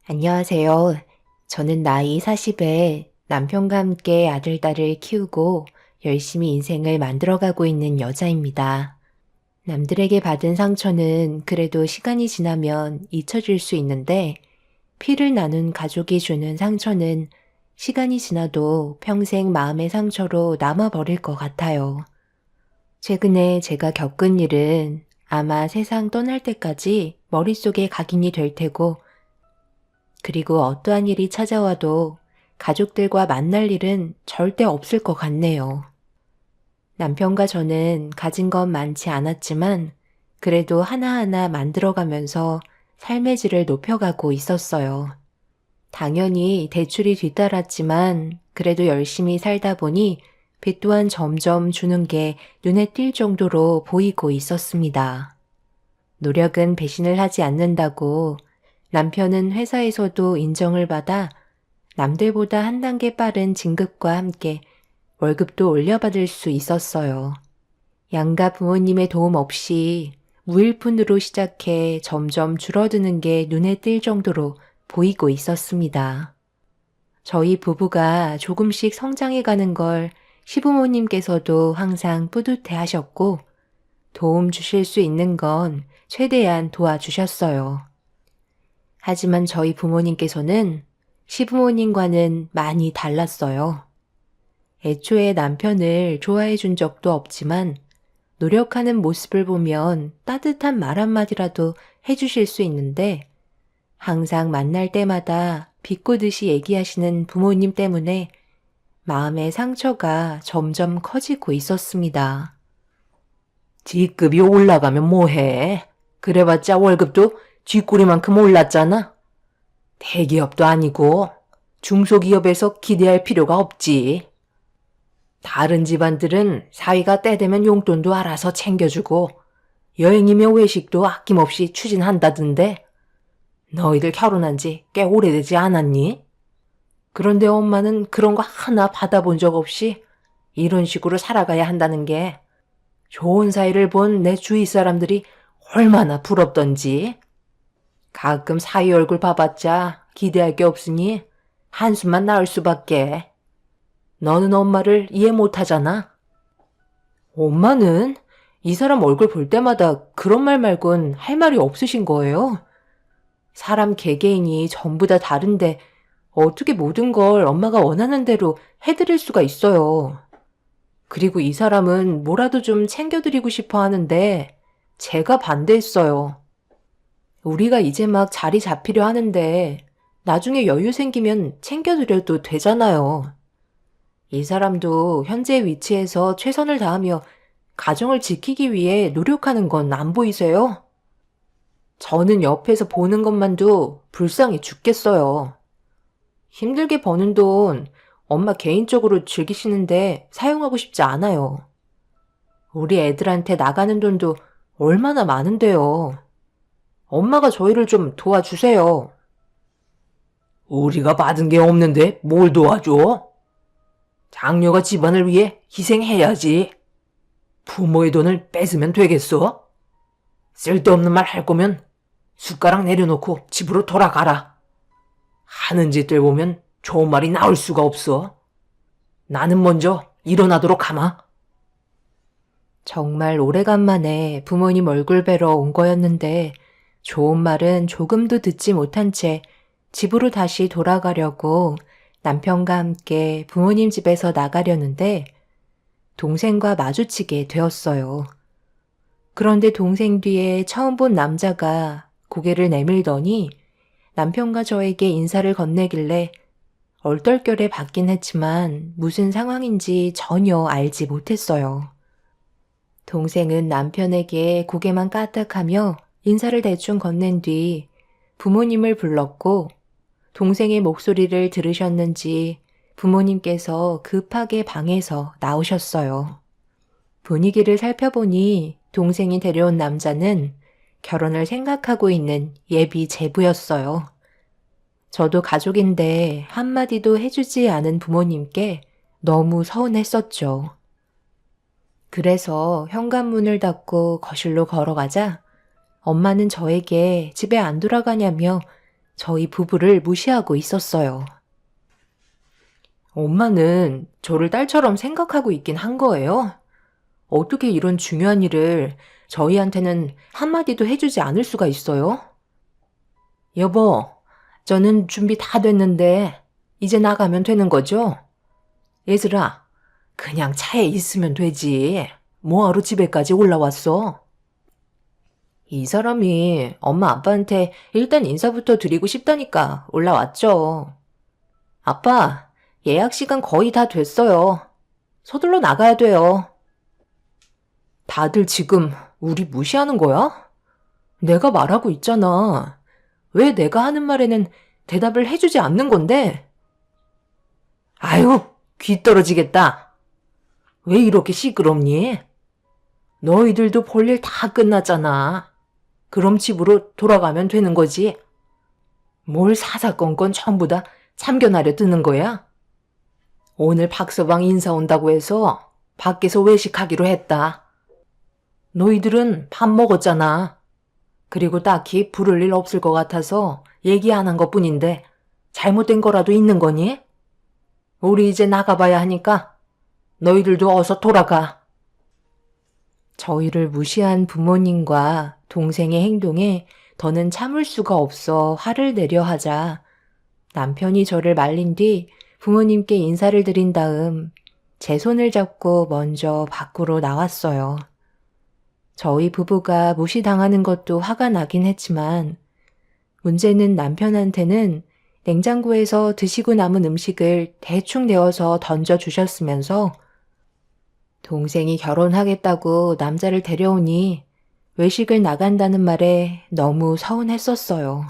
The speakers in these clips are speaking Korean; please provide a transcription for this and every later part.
안녕하세요. 저는 나이 40에 남편과 함께 아들, 딸을 키우고 열심히 인생을 만들어가고 있는 여자입니다. 남들에게 받은 상처는 그래도 시간이 지나면 잊혀질 수 있는데 피를 나눈 가족이 주는 상처는 시간이 지나도 평생 마음의 상처로 남아버릴 것 같아요. 최근에 제가 겪은 일은 아마 세상 떠날 때까지 머릿속에 각인이 될 테고 그리고 어떠한 일이 찾아와도 가족들과 만날 일은 절대 없을 것 같네요. 남편과 저는 가진 건 많지 않았지만 그래도 하나하나 만들어가면서 삶의 질을 높여가고 있었어요. 당연히 대출이 뒤따랐지만 그래도 열심히 살다 보니 빚 또한 점점 주는 게 눈에 띌 정도로 보이고 있었습니다. 노력은 배신을 하지 않는다고 남편은 회사에서도 인정을 받아 남들보다 한 단계 빠른 진급과 함께 월급도 올려받을 수 있었어요. 양가 부모님의 도움 없이 무일푼으로 시작해 점점 줄어드는 게 눈에 띌 정도로 보이고 있었습니다. 저희 부부가 조금씩 성장해 가는 걸 시부모님께서도 항상 뿌듯해 하셨고 도움 주실 수 있는 건 최대한 도와주셨어요. 하지만 저희 부모님께서는 시부모님과는 많이 달랐어요. 애초에 남편을 좋아해 준 적도 없지만 노력하는 모습을 보면 따뜻한 말 한마디라도 해주실 수 있는데 항상 만날 때마다 비꼬듯이 얘기하시는 부모님 때문에 마음의 상처가 점점 커지고 있었습니다. 직급이 올라가면 뭐해? 그래봤자 월급도 쥐꼬리만큼 올랐잖아. 대기업도 아니고 중소기업에서 기대할 필요가 없지. 다른 집안들은 사위가 때 되면 용돈도 알아서 챙겨주고 여행이며 외식도 아낌없이 추진한다던데 너희들 결혼한 지 꽤 오래되지 않았니? 그런데 엄마는 그런 거 하나 받아본 적 없이 이런 식으로 살아가야 한다는 게 좋은 사이를 본 내 주위 사람들이 얼마나 부럽던지. 가끔 사위 얼굴 봐봤자 기대할 게 없으니 한숨만 나올 수밖에. 너는 엄마를 이해 못하잖아. 엄마는 이 사람 얼굴 볼 때마다 그런 말 말곤 할 말이 없으신 거예요. 사람 개개인이 전부 다 다른데 어떻게 모든 걸 엄마가 원하는 대로 해드릴 수가 있어요. 그리고 이 사람은 뭐라도 좀 챙겨드리고 싶어 하는데 제가 반대했어요. 우리가 이제 막 자리 잡히려 하는데 나중에 여유 생기면 챙겨드려도 되잖아요. 이 사람도 현재 위치에서 최선을 다하며 가정을 지키기 위해 노력하는 건 안 보이세요? 저는 옆에서 보는 것만도 불쌍해 죽겠어요. 힘들게 버는 돈 엄마 개인적으로 즐기시는데 사용하고 싶지 않아요. 우리 애들한테 나가는 돈도 얼마나 많은데요. 엄마가 저희를 좀 도와주세요. 우리가 받은 게 없는데 뭘 도와줘? 장녀가 집안을 위해 희생해야지. 부모의 돈을 뺏으면 되겠어? 쓸데없는 말 할 거면 숟가락 내려놓고 집으로 돌아가라. 하는 짓들 보면 좋은 말이 나올 수가 없어. 나는 먼저 일어나도록 하마. 정말 오래간만에 부모님 얼굴 뵈러 온 거였는데 좋은 말은 조금도 듣지 못한 채 집으로 다시 돌아가려고 남편과 함께 부모님 집에서 나가려는데 동생과 마주치게 되었어요. 그런데 동생 뒤에 처음 본 남자가 고개를 내밀더니 남편과 저에게 인사를 건네길래 얼떨결에 받긴 했지만 무슨 상황인지 전혀 알지 못했어요. 동생은 남편에게 고개만 까딱하며 인사를 대충 건넨 뒤 부모님을 불렀고 동생의 목소리를 들으셨는지 부모님께서 급하게 방에서 나오셨어요. 분위기를 살펴보니 동생이 데려온 남자는 결혼을 생각하고 있는 예비 제부였어요. 저도 가족인데 한마디도 해주지 않은 부모님께 너무 서운했었죠. 그래서 현관문을 닫고 거실로 걸어가자 엄마는 저에게 집에 안 돌아가냐며 저희 부부를 무시하고 있었어요. 엄마는 저를 딸처럼 생각하고 있긴 한 거예요? 어떻게 이런 중요한 일을 저희한테는 한마디도 해주지 않을 수가 있어요? 여보, 저는 준비 다 됐는데 이제 나가면 되는 거죠? 얘들아, 그냥 차에 있으면 되지. 뭐하러 집에까지 올라왔어? 이 사람이 엄마 아빠한테 일단 인사부터 드리고 싶다니까 올라왔죠. 아빠, 예약 시간 거의 다 됐어요. 서둘러 나가야 돼요. 다들 지금 우리 무시하는 거야? 내가 말하고 있잖아. 왜 내가 하는 말에는 대답을 해주지 않는 건데? 아유, 귀 떨어지겠다. 왜 이렇게 시끄럽니? 너희들도 볼 일 다 끝났잖아. 그럼 집으로 돌아가면 되는 거지. 뭘 사사건건 전부 다 참견하려 드는 거야? 오늘 박서방 인사 온다고 해서 밖에서 외식하기로 했다. 너희들은 밥 먹었잖아. 그리고 딱히 부를 일 없을 것 같아서 얘기 안 한 것뿐인데 잘못된 거라도 있는 거니? 우리 이제 나가봐야 하니까 너희들도 어서 돌아가. 저희를 무시한 부모님과 동생의 행동에 더는 참을 수가 없어 화를 내려 하자 남편이 저를 말린 뒤 부모님께 인사를 드린 다음 제 손을 잡고 먼저 밖으로 나왔어요. 저희 부부가 무시당하는 것도 화가 나긴 했지만 문제는 남편한테는 냉장고에서 드시고 남은 음식을 대충 내어서 던져주셨으면서 동생이 결혼하겠다고 남자를 데려오니 외식을 나간다는 말에 너무 서운했었어요.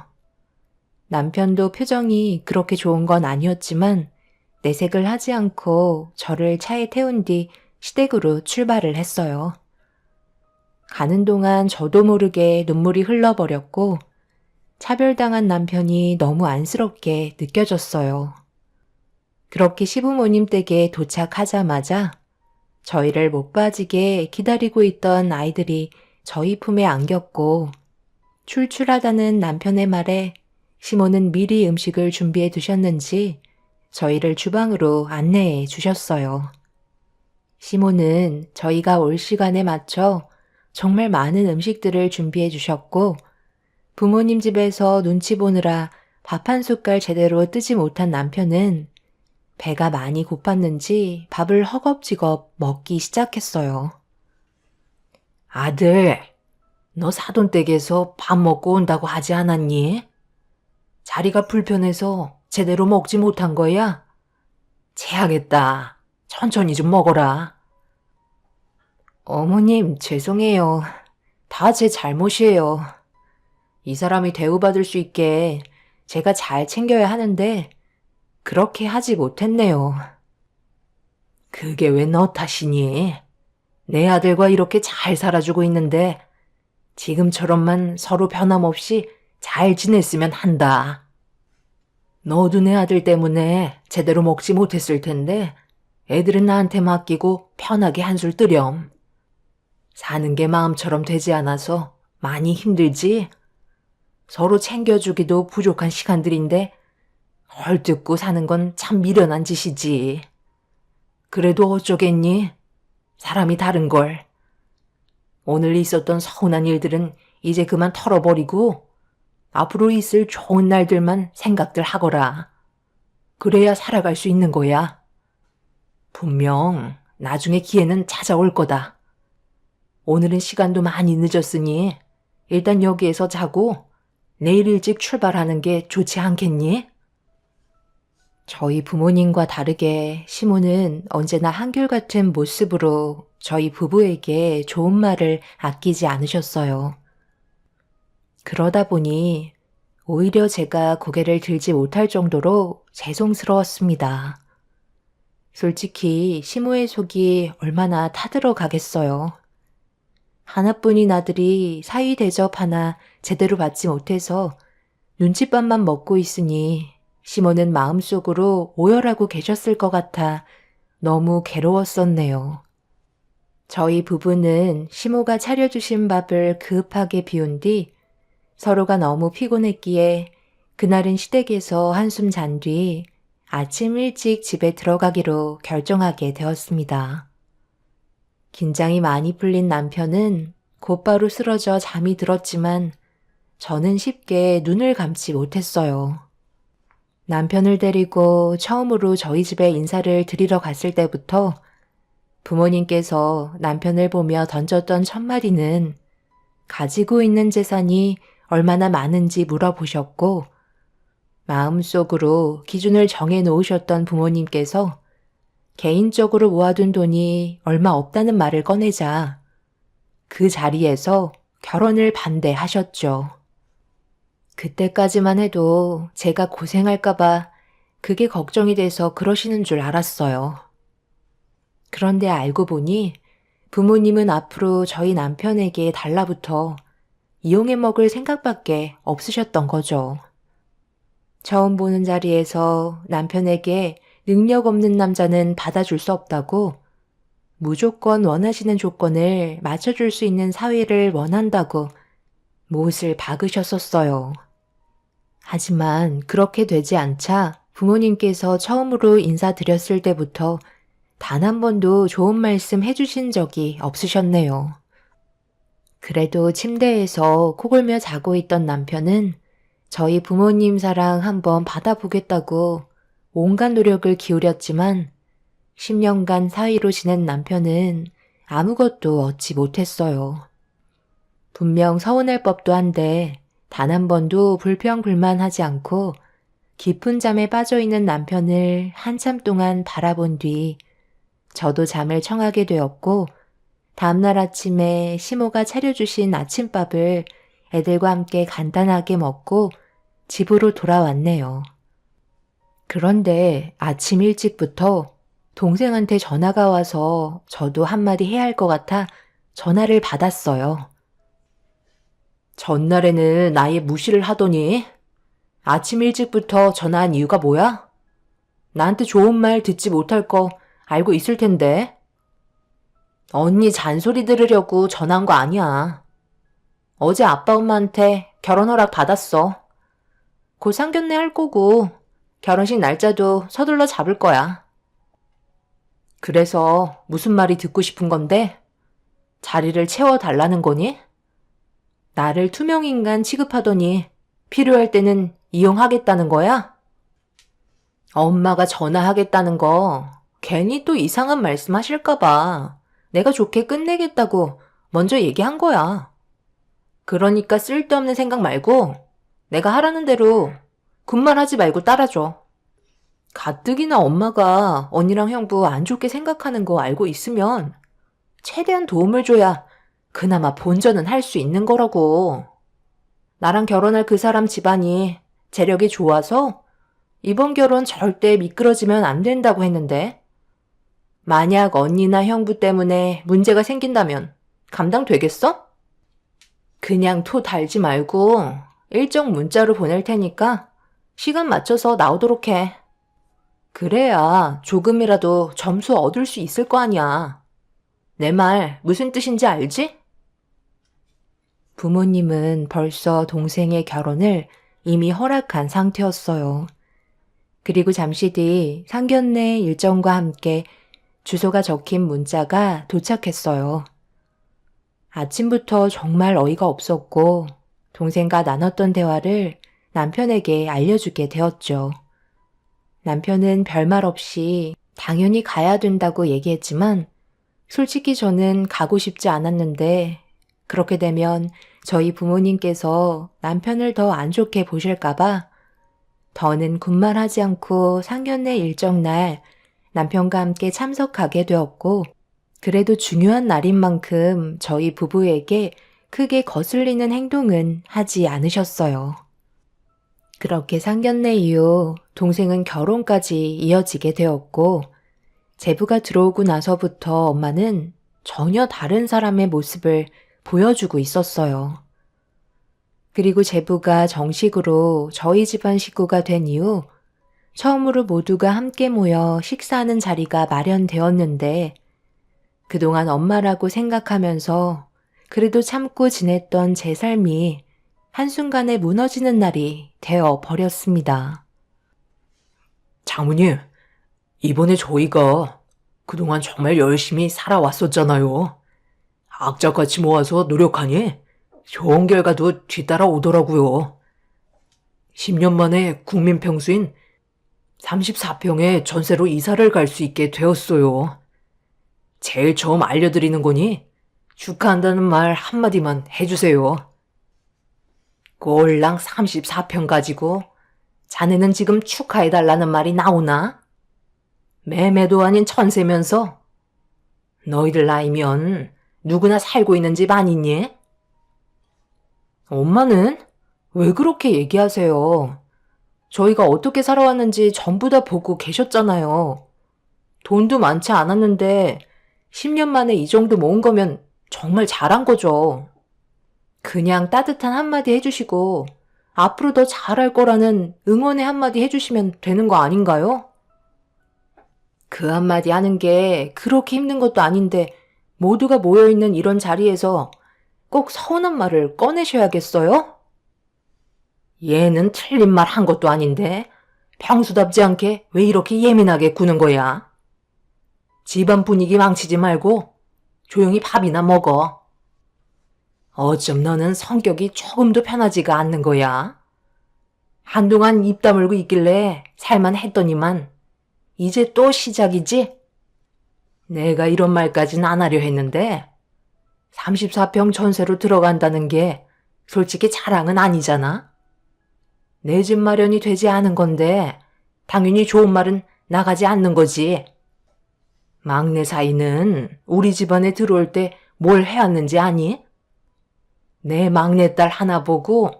남편도 표정이 그렇게 좋은 건 아니었지만 내색을 하지 않고 저를 차에 태운 뒤 시댁으로 출발을 했어요. 가는 동안 저도 모르게 눈물이 흘러버렸고 차별당한 남편이 너무 안쓰럽게 느껴졌어요. 그렇게 시부모님 댁에 도착하자마자 저희를 못 빠지게 기다리고 있던 아이들이 저희 품에 안겼고 출출하다는 남편의 말에 시모는 미리 음식을 준비해 두셨는지 저희를 주방으로 안내해 주셨어요. 시모는 저희가 올 시간에 맞춰 정말 많은 음식들을 준비해 주셨고 부모님 집에서 눈치 보느라 밥 한 숟갈 제대로 뜨지 못한 남편은 배가 많이 고팠는지 밥을 허겁지겁 먹기 시작했어요. 아들, 너 사돈댁에서 밥 먹고 온다고 하지 않았니? 자리가 불편해서 제대로 먹지 못한 거야? 체하겠다. 천천히 좀 먹어라. 어머님, 죄송해요. 다 제 잘못이에요. 이 사람이 대우받을 수 있게 제가 잘 챙겨야 하는데 그렇게 하지 못했네요. 그게 왜 너 탓이니? 내 아들과 이렇게 잘 살아주고 있는데 지금처럼만 서로 변함없이 잘 지냈으면 한다. 너도 내 아들 때문에 제대로 먹지 못했을 텐데 애들은 나한테 맡기고 편하게 한술 뜨렴. 사는 게 마음처럼 되지 않아서 많이 힘들지? 서로 챙겨주기도 부족한 시간들인데 헐뜯고 사는 건 참 미련한 짓이지. 그래도 어쩌겠니? 사람이 다른걸. 오늘 있었던 서운한 일들은 이제 그만 털어버리고 앞으로 있을 좋은 날들만 생각들 하거라. 그래야 살아갈 수 있는 거야. 분명 나중에 기회는 찾아올 거다. 오늘은 시간도 많이 늦었으니 일단 여기에서 자고 내일 일찍 출발하는 게 좋지 않겠니? 저희 부모님과 다르게 시모는 언제나 한결같은 모습으로 저희 부부에게 좋은 말을 아끼지 않으셨어요. 그러다 보니 오히려 제가 고개를 들지 못할 정도로 죄송스러웠습니다. 솔직히 시모의 속이 얼마나 타들어가겠어요. 하나뿐인 아들이 사위 대접 하나 제대로 받지 못해서 눈칫밥만 먹고 있으니 시모는 마음속으로 오열하고 계셨을 것 같아 너무 괴로웠었네요. 저희 부부는 시모가 차려주신 밥을 급하게 비운 뒤 서로가 너무 피곤했기에 그날은 시댁에서 한숨 잔 뒤 아침 일찍 집에 들어가기로 결정하게 되었습니다. 긴장이 많이 풀린 남편은 곧바로 쓰러져 잠이 들었지만 저는 쉽게 눈을 감지 못했어요. 남편을 데리고 처음으로 저희 집에 인사를 드리러 갔을 때부터 부모님께서 남편을 보며 던졌던 첫 마디는 가지고 있는 재산이 얼마나 많은지 물어보셨고, 마음속으로 기준을 정해 놓으셨던 부모님께서 개인적으로 모아둔 돈이 얼마 없다는 말을 꺼내자 그 자리에서 결혼을 반대하셨죠. 그때까지만 해도 제가 고생할까봐 그게 걱정이 돼서 그러시는 줄 알았어요. 그런데 알고 보니 부모님은 앞으로 저희 남편에게 달라붙어 이용해 먹을 생각밖에 없으셨던 거죠. 처음 보는 자리에서 남편에게 능력 없는 남자는 받아줄 수 없다고, 무조건 원하시는 조건을 맞춰줄 수 있는 사위를 원한다고 못을 박으셨었어요. 하지만 그렇게 되지 않자 부모님께서 처음으로 인사드렸을 때부터 단 한 번도 좋은 말씀 해주신 적이 없으셨네요. 그래도 침대에서 코골며 자고 있던 남편은 저희 부모님 사랑 한번 받아보겠다고 온갖 노력을 기울였지만 10년간 사위로 지낸 남편은 아무것도 얻지 못했어요. 분명 서운할 법도 한데 단 한 번도 불평불만하지 않고 깊은 잠에 빠져있는 남편을 한참 동안 바라본 뒤 저도 잠을 청하게 되었고, 다음날 아침에 시모가 차려주신 아침밥을 애들과 함께 간단하게 먹고 집으로 돌아왔네요. 그런데 아침 일찍부터 동생한테 전화가 와서 저도 한마디 해야 할 것 같아 전화를 받았어요. 전날에는 아예 무시를 하더니 아침 일찍부터 전화한 이유가 뭐야? 나한테 좋은 말 듣지 못할 거 알고 있을 텐데. 언니 잔소리 들으려고 전화한 거 아니야. 어제 아빠 엄마한테 결혼 허락 받았어. 곧 상견례 할 거고 결혼식 날짜도 서둘러 잡을 거야. 그래서 무슨 말이 듣고 싶은 건데? 자리를 채워달라는 거니? 나를 투명인간 취급하더니 필요할 때는 이용하겠다는 거야? 엄마가 전화하겠다는 거 괜히 또 이상한 말씀 하실까봐 내가 좋게 끝내겠다고 먼저 얘기한 거야. 그러니까 쓸데없는 생각 말고 내가 하라는 대로 군말하지 말고 따라줘. 가뜩이나 엄마가 언니랑 형부 안 좋게 생각하는 거 알고 있으면 최대한 도움을 줘야 그나마 본전은 할 수 있는 거라고. 나랑 결혼할 그 사람 집안이 재력이 좋아서 이번 결혼 절대 미끄러지면 안 된다고 했는데, 만약 언니나 형부 때문에 문제가 생긴다면 감당되겠어? 그냥 토 달지 말고 일정 문자로 보낼 테니까 시간 맞춰서 나오도록 해. 그래야 조금이라도 점수 얻을 수 있을 거 아니야. 내 말 무슨 뜻인지 알지? 부모님은 벌써 동생의 결혼을 이미 허락한 상태였어요. 그리고 잠시 뒤 상견례 일정과 함께 주소가 적힌 문자가 도착했어요. 아침부터 정말 어이가 없었고 동생과 나눴던 대화를 남편에게 알려주게 되었죠. 남편은 별말 없이 당연히 가야 된다고 얘기했지만 솔직히 저는 가고 싶지 않았는데, 그렇게 되면 저희 부모님께서 남편을 더 안 좋게 보실까봐 더는 군말하지 않고 상견례 일정 날 남편과 함께 참석하게 되었고, 그래도 중요한 날인 만큼 저희 부부에게 크게 거슬리는 행동은 하지 않으셨어요. 그렇게 상견례 이후 동생은 결혼까지 이어지게 되었고, 제부가 들어오고 나서부터 엄마는 전혀 다른 사람의 모습을 보여주고 있었어요. 그리고 제부가 정식으로 저희 집안 식구가 된 이후 처음으로 모두가 함께 모여 식사하는 자리가 마련되었는데, 그동안 엄마라고 생각하면서 그래도 참고 지냈던 제 삶이 한순간에 무너지는 날이 되어 버렸습니다. 장모님, 이번에 저희가 그동안 정말 열심히 살아왔었잖아요. 악착같이 모아서 노력하니 좋은 결과도 뒤따라 오더라고요. 10년 만에 국민 평수인 34평의 전세로 이사를 갈 수 있게 되었어요. 제일 처음 알려드리는 거니 축하한다는 말 한마디만 해주세요. 꼴랑 34평 가지고 자네는 지금 축하해달라는 말이 나오나? 매매도 아닌 천세면서 너희들 나이면 누구나 살고 있는 집 아니니? 엄마는 왜 그렇게 얘기하세요? 저희가 어떻게 살아왔는지 전부 다 보고 계셨잖아요. 돈도 많지 않았는데 10년 만에 이 정도 모은 거면 정말 잘한 거죠. 그냥 따뜻한 한마디 해주시고 앞으로 더 잘할 거라는 응원의 한마디 해주시면 되는 거 아닌가요? 그 한마디 하는 게 그렇게 힘든 것도 아닌데 모두가 모여있는 이런 자리에서 꼭 서운한 말을 꺼내셔야겠어요? 얘는 틀린 말 한 것도 아닌데 평소답지 않게 왜 이렇게 예민하게 구는 거야? 집안 분위기 망치지 말고 조용히 밥이나 먹어. 어쩜 너는 성격이 조금도 편하지가 않는 거야? 한동안 입 다물고 있길래 살만 했더니만 이제 또 시작이지? 내가 이런 말까진 안 하려 했는데 34평 전세로 들어간다는 게 솔직히 자랑은 아니잖아? 내 집 마련이 되지 않은 건데 당연히 좋은 말은 나가지 않는 거지. 막내 사이는 우리 집안에 들어올 때 뭘 해왔는지 아니? 내 막내딸 하나 보고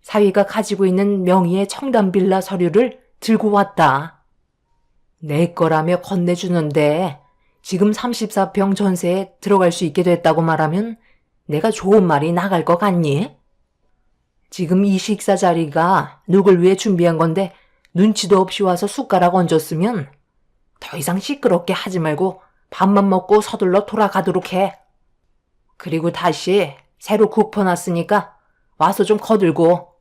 사위가 가지고 있는 명의의 청담 빌라 서류를 들고 왔다. 내 거라며 건네주는데 지금 34평 전세에 들어갈 수 있게 됐다고 말하면 내가 좋은 말이 나갈 것 같니? 지금 이 식사 자리가 누굴 위해 준비한 건데 눈치도 없이 와서 숟가락 얹었으면 더 이상 시끄럽게 하지 말고 밥만 먹고 서둘러 돌아가도록 해. 그리고 다시 새로 kup어놨으니까 와서 좀 거들고.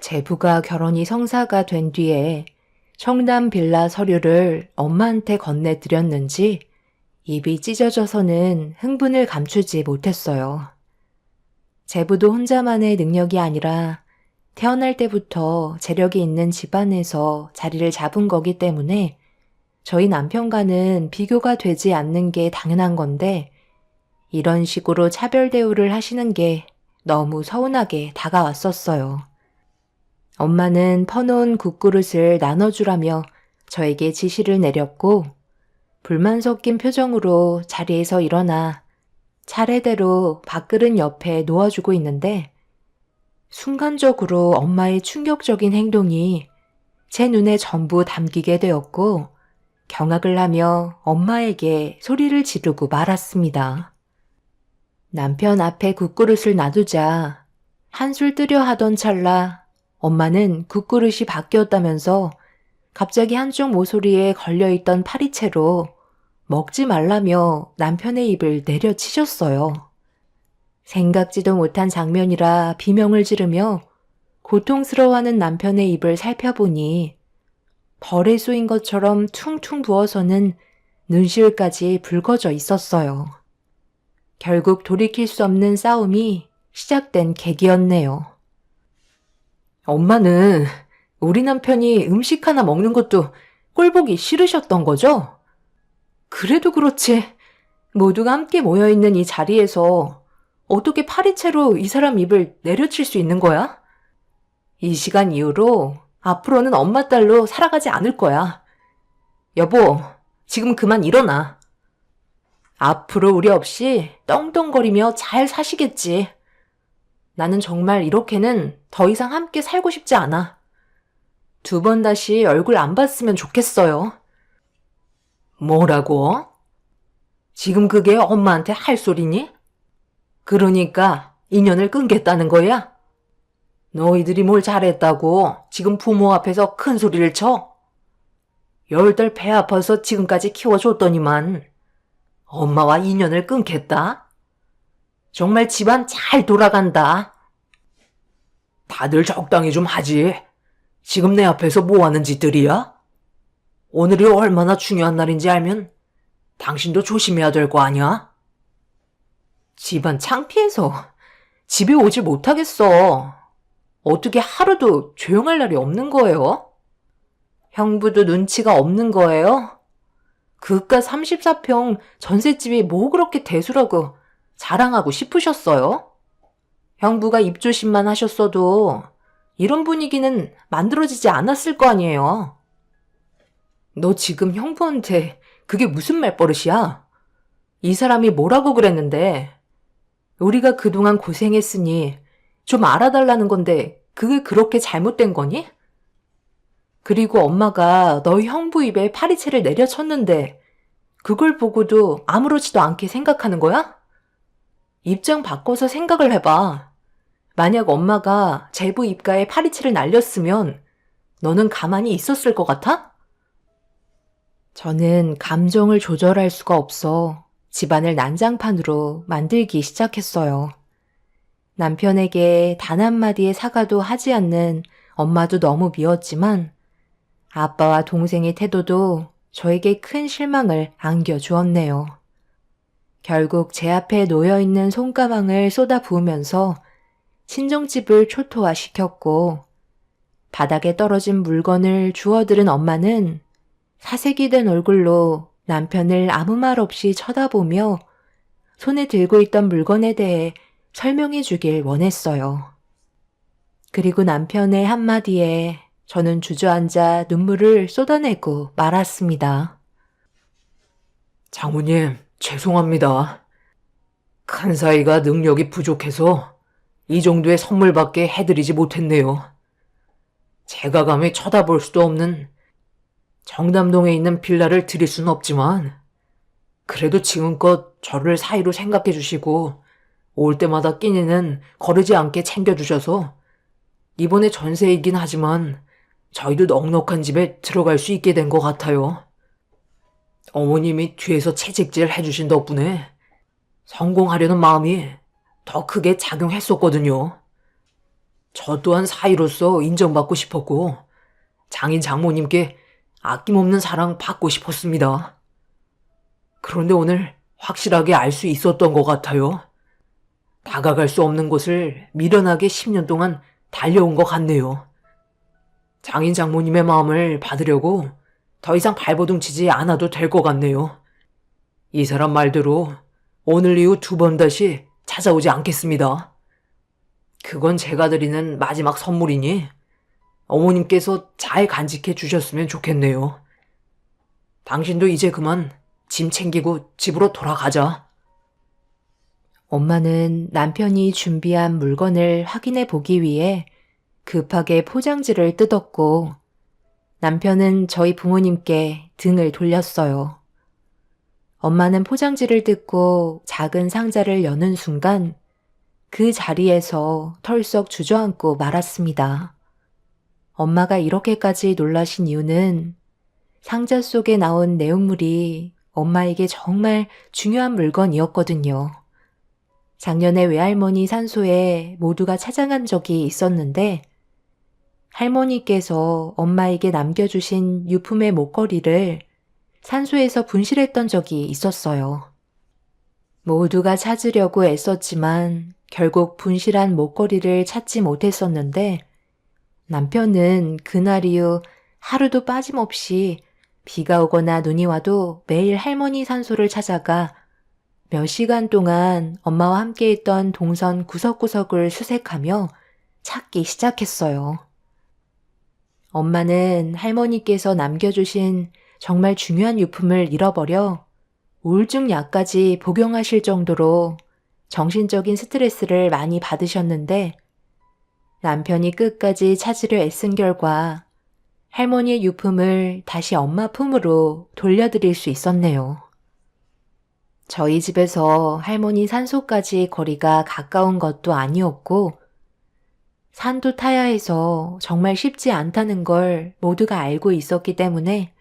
제부가 결혼이 성사가 된 뒤에 청담 빌라 서류를 엄마한테 건네드렸는지 입이 찢어져서는 흥분을 감추지 못했어요. 제부도 혼자만의 능력이 아니라 태어날 때부터 재력이 있는 집안에서 자리를 잡은 거기 때문에 저희 남편과는 비교가 되지 않는 게 당연한 건데 이런 식으로 차별 대우를 하시는 게 너무 서운하게 다가왔었어요. 엄마는 퍼놓은 국그릇을 나눠주라며 저에게 지시를 내렸고 불만 섞인 표정으로 자리에서 일어나 차례대로 밥그릇 옆에 놓아주고 있는데 순간적으로 엄마의 충격적인 행동이 제 눈에 전부 담기게 되었고 경악을 하며 엄마에게 소리를 지르고 말았습니다. 남편 앞에 국그릇을 놔두자 한술 뜨려 하던 찰나 엄마는 국그릇이 바뀌었다면서 갑자기 한쪽 모서리에 걸려있던 파리채로 먹지 말라며 남편의 입을 내려치셨어요. 생각지도 못한 장면이라 비명을 지르며 고통스러워하는 남편의 입을 살펴보니 벌에 쏘인 것처럼 퉁퉁 부어서는 눈시울까지 붉어져 있었어요. 결국 돌이킬 수 없는 싸움이 시작된 계기였네요. 엄마는 우리 남편이 음식 하나 먹는 것도 꼴보기 싫으셨던 거죠? 그래도 그렇지 모두가 함께 모여있는 이 자리에서 어떻게 파리채로 이 사람 입을 내려칠 수 있는 거야? 이 시간 이후로 앞으로는 엄마 딸로 살아가지 않을 거야. 여보, 지금 그만 일어나. 앞으로 우리 없이 떵떵거리며 잘 사시겠지. 나는 정말 이렇게는 더 이상 함께 살고 싶지 않아. 2번 다시 얼굴 안 봤으면 좋겠어요. 뭐라고? 지금 그게 엄마한테 할 소리니? 그러니까 인연을 끊겠다는 거야? 너희들이 뭘 잘했다고 지금 부모 앞에서 큰 소리를 쳐? 10달 배 아파서 지금까지 키워줬더니만 엄마와 인연을 끊겠다? 정말 집안 잘 돌아간다. 다들 적당히 좀 하지. 지금 내 앞에서 뭐 하는 짓들이야? 오늘이 얼마나 중요한 날인지 알면 당신도 조심해야 될 거 아니야? 집안 창피해서 집에 오질 못하겠어. 어떻게 하루도 조용할 날이 없는 거예요? 형부도 눈치가 없는 거예요? 그깟 34평 전셋집이 뭐 그렇게 대수라고 자랑하고 싶으셨어요? 형부가 입조심만 하셨어도 이런 분위기는 만들어지지 않았을 거 아니에요. 너 지금 형부한테 그게 무슨 말버릇이야? 이 사람이 뭐라고 그랬는데? 우리가 그동안 고생했으니 좀 알아달라는 건데 그게 그렇게 잘못된 거니? 그리고 엄마가 너희 형부 입에 파리채를 내려쳤는데 그걸 보고도 아무렇지도 않게 생각하는 거야? 입장 바꿔서 생각을 해봐. 만약 엄마가 제부 입가에 파리채를 날렸으면 너는 가만히 있었을 것 같아? 저는 감정을 조절할 수가 없어 집안을 난장판으로 만들기 시작했어요. 남편에게 단 한마디의 사과도 하지 않는 엄마도 너무 미웠지만 아빠와 동생의 태도도 저에게 큰 실망을 안겨주었네요. 결국 제 앞에 놓여있는 솜가방을 쏟아 부으면서 친정집을 초토화시켰고 바닥에 떨어진 물건을 주워들은 엄마는 사색이 된 얼굴로 남편을 아무 말 없이 쳐다보며 손에 들고 있던 물건에 대해 설명해 주길 원했어요. 그리고 남편의 한마디에 저는 주저앉아 눈물을 쏟아내고 말았습니다. 장모님, 죄송합니다. 큰 사이가 능력이 부족해서 이 정도의 선물밖에 해드리지 못했네요. 제가 감히 쳐다볼 수도 없는 정담동에 있는 빌라를 드릴 수는 없지만 그래도 지금껏 저를 사이로 생각해 주시고 올 때마다 끼니는 거르지 않게 챙겨주셔서 이번에 전세이긴 하지만 저희도 넉넉한 집에 들어갈 수 있게 된 것 같아요. 어머님이 뒤에서 채찍질 해주신 덕분에 성공하려는 마음이 더 크게 작용했었거든요. 저 또한 사이로서 인정받고 싶었고 장인 장모님께 아낌없는 사랑 받고 싶었습니다. 그런데 오늘 확실하게 알 수 있었던 것 같아요. 다가갈 수 없는 곳을 미련하게 10년 동안 달려온 것 같네요. 장인 장모님의 마음을 받으려고 더 이상 발버둥 치지 않아도 될 것 같네요. 이 사람 말대로 오늘 이후 2번 다시 찾아오지 않겠습니다. 그건 제가 드리는 마지막 선물이니 어머님께서 잘 간직해 주셨으면 좋겠네요. 당신도 이제 그만 짐 챙기고 집으로 돌아가자. 엄마는 남편이 준비한 물건을 확인해 보기 위해 급하게 포장지를 뜯었고 남편은 저희 부모님께 등을 돌렸어요. 엄마는 포장지를 뜯고 작은 상자를 여는 순간 그 자리에서 털썩 주저앉고 말았습니다. 엄마가 이렇게까지 놀라신 이유는 상자 속에 나온 내용물이 엄마에게 정말 중요한 물건이었거든요. 작년에 외할머니 산소에 모두가 찾아간 적이 있었는데 할머니께서 엄마에게 남겨주신 유품의 목걸이를 산소에서 분실했던 적이 있었어요. 모두가 찾으려고 애썼지만 결국 분실한 목걸이를 찾지 못했었는데 남편은 그날 이후 하루도 빠짐없이 비가 오거나 눈이 와도 매일 할머니 산소를 찾아가 몇 시간 동안 엄마와 함께 있던 동선 구석구석을 수색하며 찾기 시작했어요. 엄마는 할머니께서 남겨주신 정말 중요한 유품을 잃어버려 우울증 약까지 복용하실 정도로 정신적인 스트레스를 많이 받으셨는데 남편이 끝까지 찾으려 애쓴 결과 할머니의 유품을 다시 엄마 품으로 돌려드릴 수 있었네요. 저희 집에서 할머니 산소까지 거리가 가까운 것도 아니었고 산도 타야 해서 정말 쉽지 않다는 걸 모두가 알고 있었기 때문에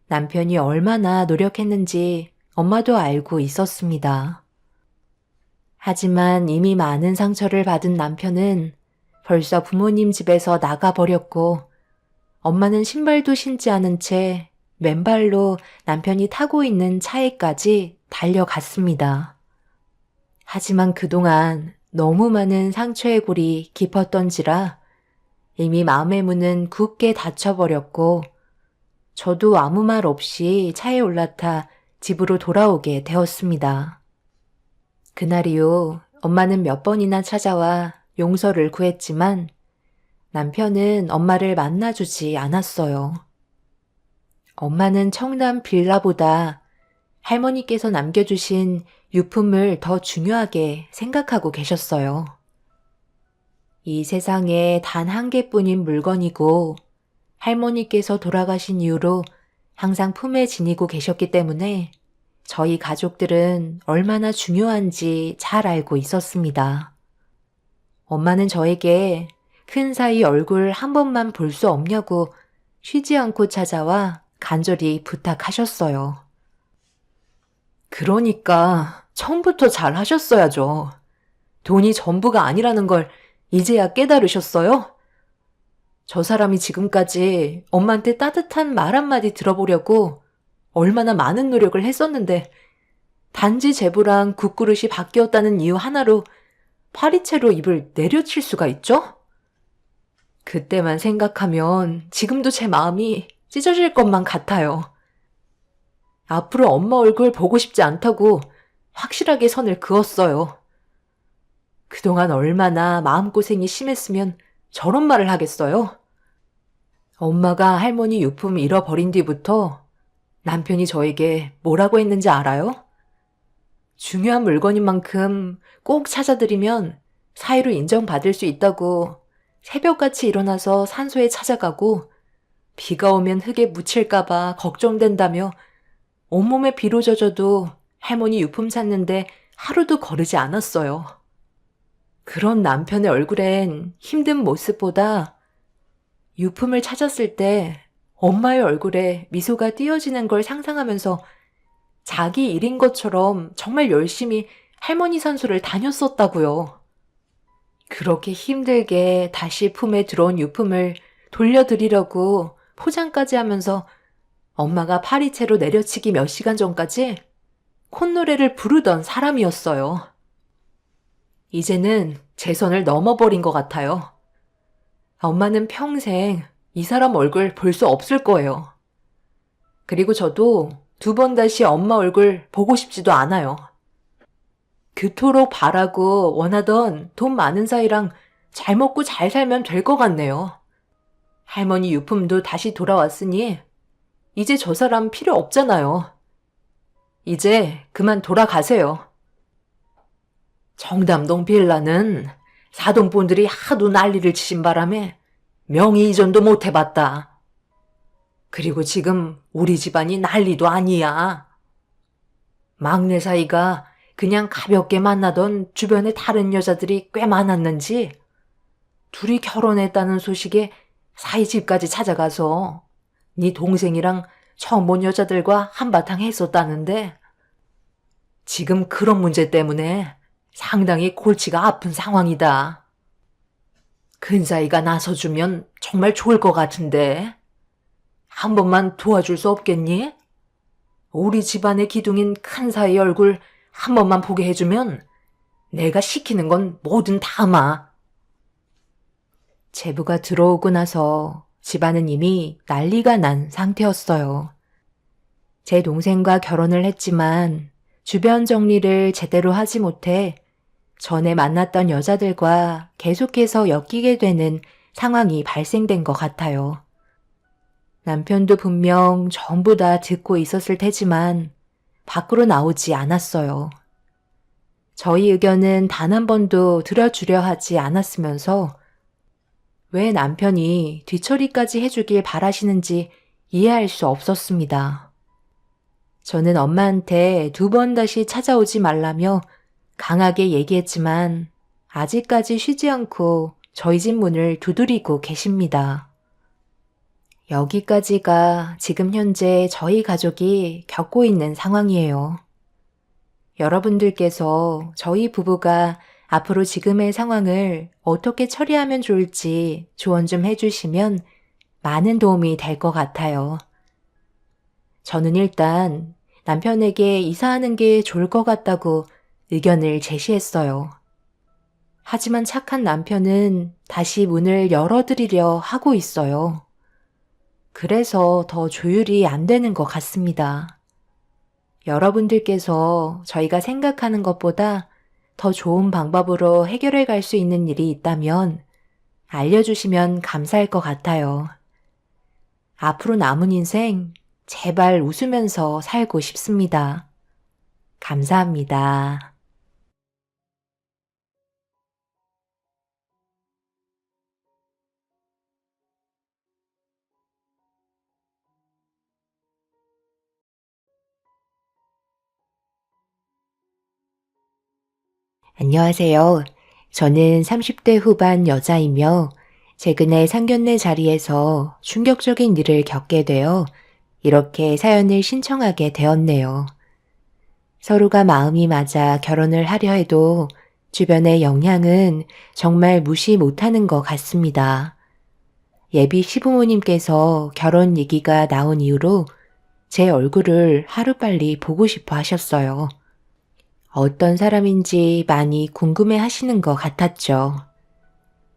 남편이 얼마나 노력했는지 엄마도 알고 있었습니다. 하지만 이미 많은 상처를 받은 남편은 벌써 부모님 집에서 나가버렸고, 엄마는 신발도 신지 않은 채 맨발로 남편이 타고 있는 차에까지 달려갔습니다. 하지만 그동안 너무 많은 상처의 골이 깊었던지라 이미 마음의 문은 굳게 닫혀버렸고, 저도 아무 말 없이 차에 올라타 집으로 돌아오게 되었습니다. 그날 이후 엄마는 몇 번이나 찾아와 용서를 구했지만 남편은 엄마를 만나주지 않았어요. 엄마는 청담 빌라보다 할머니께서 남겨주신 유품을 더 중요하게 생각하고 계셨어요. 이 세상에 단 한 개뿐인 물건이고 할머니께서 돌아가신 이후로 항상 품에 지니고 계셨기 때문에 저희 가족들은 얼마나 중요한지 잘 알고 있었습니다. 엄마는 저에게 큰 사이 얼굴 한 번만 볼 수 없냐고 쉬지 않고 찾아와 간절히 부탁하셨어요. 그러니까 처음부터 잘 하셨어야죠. 돈이 전부가 아니라는 걸 이제야 깨달으셨어요? 저 사람이 지금까지 엄마한테 따뜻한 말 한마디 들어보려고 얼마나 많은 노력을 했었는데 단지 제부랑 국그릇이 바뀌었다는 이유 하나로 파리채로 입을 내려칠 수가 있죠? 그때만 생각하면 지금도 제 마음이 찢어질 것만 같아요. 앞으로 엄마 얼굴 보고 싶지 않다고 확실하게 선을 그었어요. 그동안 얼마나 마음고생이 심했으면 저런 말을 하겠어요? 엄마가 할머니 유품 잃어버린 뒤부터 남편이 저에게 뭐라고 했는지 알아요? 중요한 물건인 만큼 꼭 찾아드리면 사이로 인정받을 수 있다고 새벽같이 일어나서 산소에 찾아가고 비가 오면 흙에 묻힐까봐 걱정된다며 온몸에 비로 젖어도 할머니 유품 찾는데 하루도 거르지 않았어요. 그런 남편의 얼굴엔 힘든 모습보다 유품을 찾았을 때 엄마의 얼굴에 미소가 띄어지는 걸 상상하면서 자기 일인 것처럼 정말 열심히 할머니 산소를 다녔었다고요. 그렇게 힘들게 다시 품에 들어온 유품을 돌려드리려고 포장까지 하면서 엄마가 파리채로 내려치기 몇 시간 전까지 콧노래를 부르던 사람이었어요. 이제는 제 선을 넘어버린 것 같아요. 엄마는 평생 이 사람 얼굴 볼 수 없을 거예요. 그리고 저도 2번 다시 엄마 얼굴 보고 싶지도 않아요. 그토록 바라고 원하던 돈 많은 사이랑 잘 먹고 잘 살면 될 것 같네요. 할머니 유품도 다시 돌아왔으니 이제 저 사람 필요 없잖아요. 이제 그만 돌아가세요. 청담동 빌라는 사돈분들이 하도 난리를 치신 바람에 명의 이전도 못 해봤다. 그리고 지금 우리 집안이 난리도 아니야. 막내 사이가 그냥 가볍게 만나던 주변에 다른 여자들이 꽤 많았는지 둘이 결혼했다는 소식에 사이 집까지 찾아가서 네 동생이랑 처음 본 여자들과 한바탕 했었다는데 지금 그런 문제 때문에 상당히 골치가 아픈 상황이다. 근사이가 나서주면 정말 좋을 것 같은데 한 번만 도와줄 수 없겠니? 우리 집안의 기둥인 큰사이 얼굴 한 번만 보게 해주면 내가 시키는 건 뭐든 다 하마. 제부가 들어오고 나서 집안은 이미 난리가 난 상태였어요. 제 동생과 결혼을 했지만 주변 정리를 제대로 하지 못해 전에 만났던 여자들과 계속해서 엮이게 되는 상황이 발생된 것 같아요. 남편도 분명 전부 다 듣고 있었을 테지만 밖으로 나오지 않았어요. 저희 의견은 단 한 번도 들어주려 하지 않았으면서 왜 남편이 뒤처리까지 해주길 바라시는지 이해할 수 없었습니다. 저는 엄마한테 2번 다시 찾아오지 말라며 강하게 얘기했지만 아직까지 쉬지 않고 저희 집 문을 두드리고 계십니다. 여기까지가 지금 현재 저희 가족이 겪고 있는 상황이에요. 여러분들께서 저희 부부가 앞으로 지금의 상황을 어떻게 처리하면 좋을지 조언 좀 해주시면 많은 도움이 될 것 같아요. 저는 일단 남편에게 이사하는 게 좋을 것 같다고 의견을 제시했어요. 하지만 착한 남편은 다시 문을 열어드리려 하고 있어요. 그래서 더 조율이 안 되는 것 같습니다. 여러분들께서 저희가 생각하는 것보다 더 좋은 방법으로 해결해 갈 수 있는 일이 있다면 알려주시면 감사할 것 같아요. 앞으로 남은 인생 제발 웃으면서 살고 싶습니다. 감사합니다. 안녕하세요. 저는 30대 후반 여자이며 최근에 상견례 자리에서 충격적인 일을 겪게 되어 이렇게 사연을 신청하게 되었네요. 서로가 마음이 맞아 결혼을 하려 해도 주변의 영향은 정말 무시 못하는 것 같습니다. 예비 시부모님께서 결혼 얘기가 나온 이후로 제 얼굴을 하루빨리 보고 싶어 하셨어요. 어떤 사람인지 많이 궁금해 하시는 것 같았죠.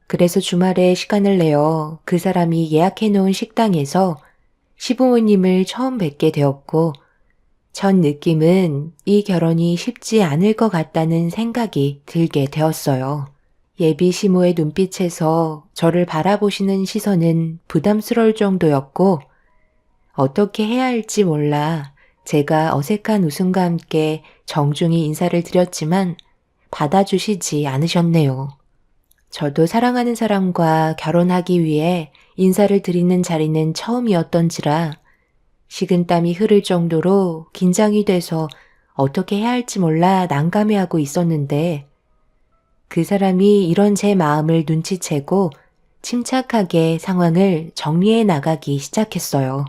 그래서 주말에 시간을 내어 그 사람이 예약해 놓은 식당에서 시부모님을 처음 뵙게 되었고, 첫 느낌은 이 결혼이 쉽지 않을 것 같다는 생각이 들게 되었어요. 예비 시모의 눈빛에서 저를 바라보시는 시선은 부담스러울 정도였고, 어떻게 해야 할지 몰라 제가 어색한 웃음과 함께 정중히 인사를 드렸지만 받아주시지 않으셨네요. 저도 사랑하는 사람과 결혼하기 위해 인사를 드리는 자리는 처음이었던지라 식은땀이 흐를 정도로 긴장이 돼서 어떻게 해야 할지 몰라 난감해하고 있었는데 그 사람이 이런 제 마음을 눈치채고 침착하게 상황을 정리해 나가기 시작했어요.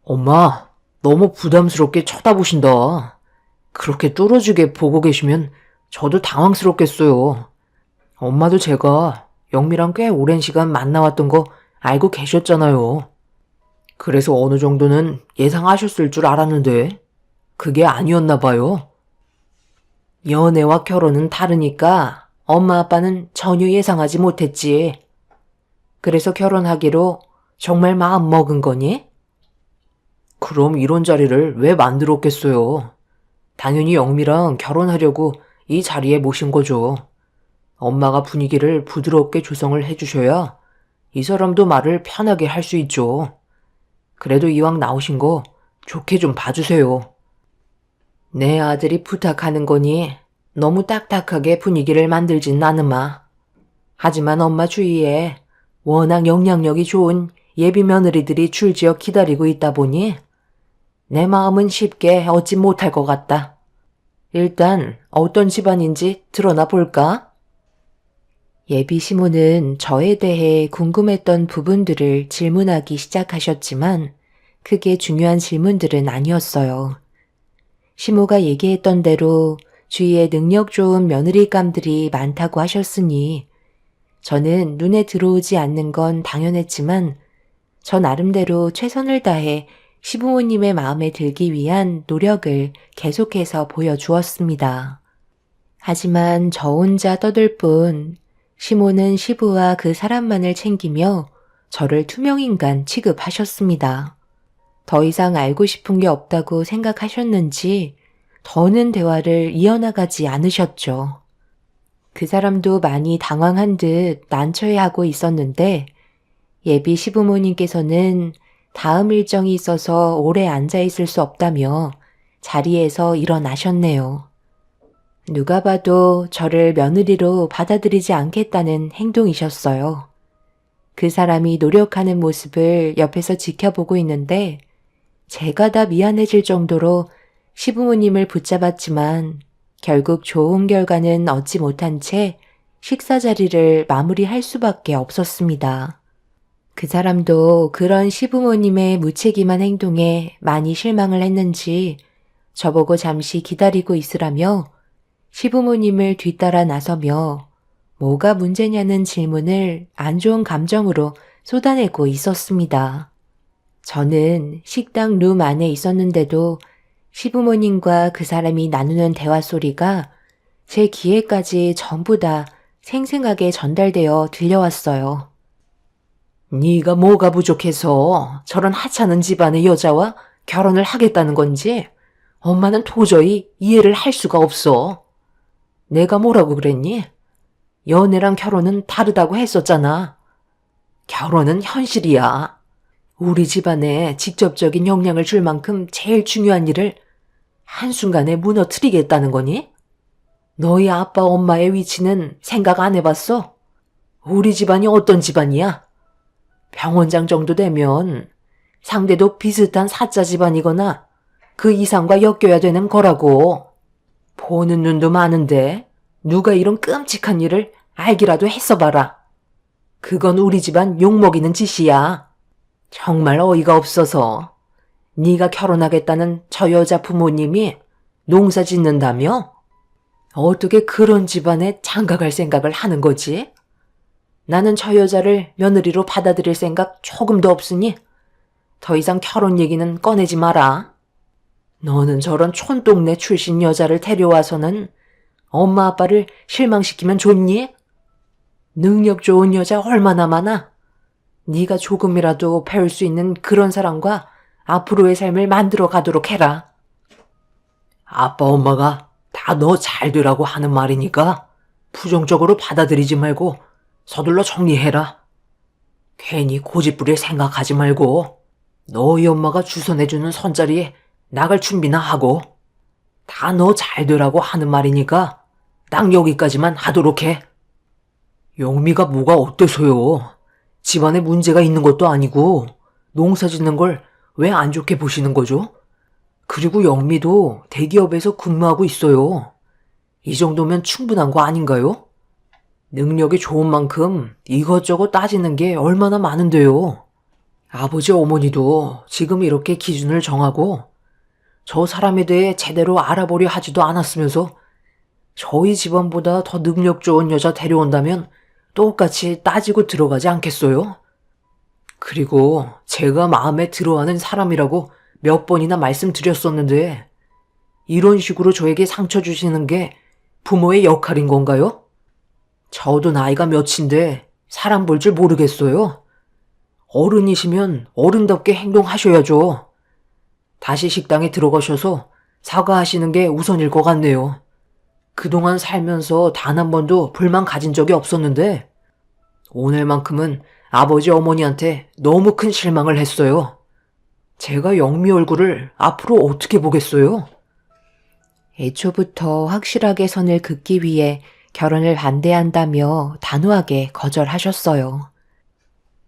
엄마, 너무 부담스럽게 쳐다보신다. 그렇게 뚫어지게 보고 계시면 저도 당황스럽겠어요. 엄마도 제가 영미랑 꽤 오랜 시간 만나왔던 거 알고 계셨잖아요. 그래서 어느 정도는 예상하셨을 줄 알았는데 그게 아니었나 봐요. 연애와 결혼은 다르니까 엄마 아빠는 전혀 예상하지 못했지. 그래서 결혼하기로 정말 마음 먹은 거니? 그럼 이런 자리를 왜 만들었겠어요? 당연히 영미랑 결혼하려고 이 자리에 모신 거죠. 엄마가 분위기를 부드럽게 조성을 해주셔야 이 사람도 말을 편하게 할 수 있죠. 그래도 이왕 나오신 거 좋게 좀 봐주세요. 내 아들이 부탁하는 거니 너무 딱딱하게 분위기를 만들진 않으마. 하지만 엄마 주위에 워낙 영향력이 좋은 예비 며느리들이 줄지어 기다리고 있다 보니 내 마음은 쉽게 얻지 못할 것 같다. 일단 어떤 집안인지 드러나 볼까? 예비 시모는 저에 대해 궁금했던 부분들을 질문하기 시작하셨지만 크게 중요한 질문들은 아니었어요. 시모가 얘기했던 대로 주위에 능력 좋은 며느리감들이 많다고 하셨으니 저는 눈에 들어오지 않는 건 당연했지만 저 나름대로 최선을 다해 시부모님의 마음에 들기 위한 노력을 계속해서 보여주었습니다. 하지만 저 혼자 떠들 뿐 시모는 시부와 그 사람만을 챙기며 저를 투명인간 취급하셨습니다. 더 이상 알고 싶은 게 없다고 생각하셨는지 더는 대화를 이어나가지 않으셨죠. 그 사람도 많이 당황한 듯 난처해하고 있었는데 예비 시부모님께서는 다음 일정이 있어서 오래 앉아있을 수 없다며 자리에서 일어나셨네요. 누가 봐도 저를 며느리로 받아들이지 않겠다는 행동이셨어요. 그 사람이 노력하는 모습을 옆에서 지켜보고 있는데 제가 다 미안해질 정도로 시부모님을 붙잡았지만 결국 좋은 결과는 얻지 못한 채 식사 자리를 마무리할 수밖에 없었습니다. 그 사람도 그런 시부모님의 무책임한 행동에 많이 실망을 했는지 저보고 잠시 기다리고 있으라며 시부모님을 뒤따라 나서며 뭐가 문제냐는 질문을 안 좋은 감정으로 쏟아내고 있었습니다. 저는 식당 룸 안에 있었는데도 시부모님과 그 사람이 나누는 대화 소리가 제 귀에까지 전부 다 생생하게 전달되어 들려왔어요. 네가 뭐가 부족해서 저런 하찮은 집안의 여자와 결혼을 하겠다는 건지 엄마는 도저히 이해를 할 수가 없어. 내가 뭐라고 그랬니? 연애랑 결혼은 다르다고 했었잖아. 결혼은 현실이야. 우리 집안에 직접적인 영향을 줄 만큼 제일 중요한 일을 한순간에 무너뜨리겠다는 거니? 너희 아빠 엄마의 위치는 생각 안 해봤어? 우리 집안이 어떤 집안이야? 병원장 정도 되면 상대도 비슷한 사자 집안이거나 그 이상과 엮여야 되는 거라고. 보는 눈도 많은데 누가 이런 끔찍한 일을 알기라도 했어봐라. 그건 우리 집안 욕먹이는 짓이야. 정말 어이가 없어서 네가 결혼하겠다는 저 여자 부모님이 농사 짓는다며? 어떻게 그런 집안에 장가갈 생각을 하는 거지? 나는 저 여자를 며느리로 받아들일 생각 조금도 없으니 더 이상 결혼 얘기는 꺼내지 마라. 너는 저런 촌동네 출신 여자를 데려와서는 엄마 아빠를 실망시키면 좋니? 능력 좋은 여자 얼마나 많아? 네가 조금이라도 배울 수 있는 그런 사람과 앞으로의 삶을 만들어 가도록 해라. 아빠 엄마가 다 너 잘 되라고 하는 말이니까 부정적으로 받아들이지 말고 서둘러 정리해라. 괜히 고집부릴 생각하지 말고 너희 엄마가 주선해주는 선자리에 나갈 준비나 하고 다 너 잘 되라고 하는 말이니까 딱 여기까지만 하도록 해. 영미가 뭐가 어때서요? 집안에 문제가 있는 것도 아니고 농사 짓는 걸 왜 안 좋게 보시는 거죠? 그리고 영미도 대기업에서 근무하고 있어요. 이 정도면 충분한 거 아닌가요? 능력이 좋은 만큼 이것저것 따지는 게 얼마나 많은데요. 아버지 어머니도 지금 이렇게 기준을 정하고 저 사람에 대해 제대로 알아보려 하지도 않았으면서 저희 집안보다 더 능력 좋은 여자 데려온다면 똑같이 따지고 들어가지 않겠어요? 그리고 제가 마음에 들어하는 사람이라고 몇 번이나 말씀드렸었는데 이런 식으로 저에게 상처 주시는 게 부모의 역할인 건가요? 저도 나이가 몇인데 사람 볼 줄 모르겠어요. 어른이시면 어른답게 행동하셔야죠. 다시 식당에 들어가셔서 사과하시는 게 우선일 것 같네요. 그동안 살면서 단 한 번도 불만 가진 적이 없었는데 오늘만큼은 아버지 어머니한테 너무 큰 실망을 했어요. 제가 영미 얼굴을 앞으로 어떻게 보겠어요? 애초부터 확실하게 선을 긋기 위해 결혼을 반대한다며 단호하게 거절하셨어요.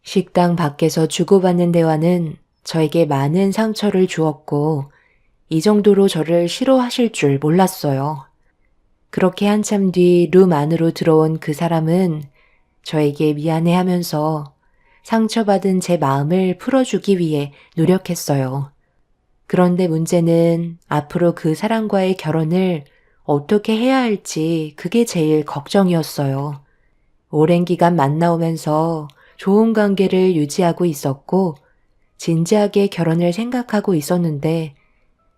식당 밖에서 주고받는 대화는 저에게 많은 상처를 주었고 이 정도로 저를 싫어하실 줄 몰랐어요. 그렇게 한참 뒤 룸 안으로 들어온 그 사람은 저에게 미안해하면서 상처받은 제 마음을 풀어주기 위해 노력했어요. 그런데 문제는 앞으로 그 사람과의 결혼을 어떻게 해야 할지 그게 제일 걱정이었어요. 오랜 기간 만나오면서 좋은 관계를 유지하고 있었고 진지하게 결혼을 생각하고 있었는데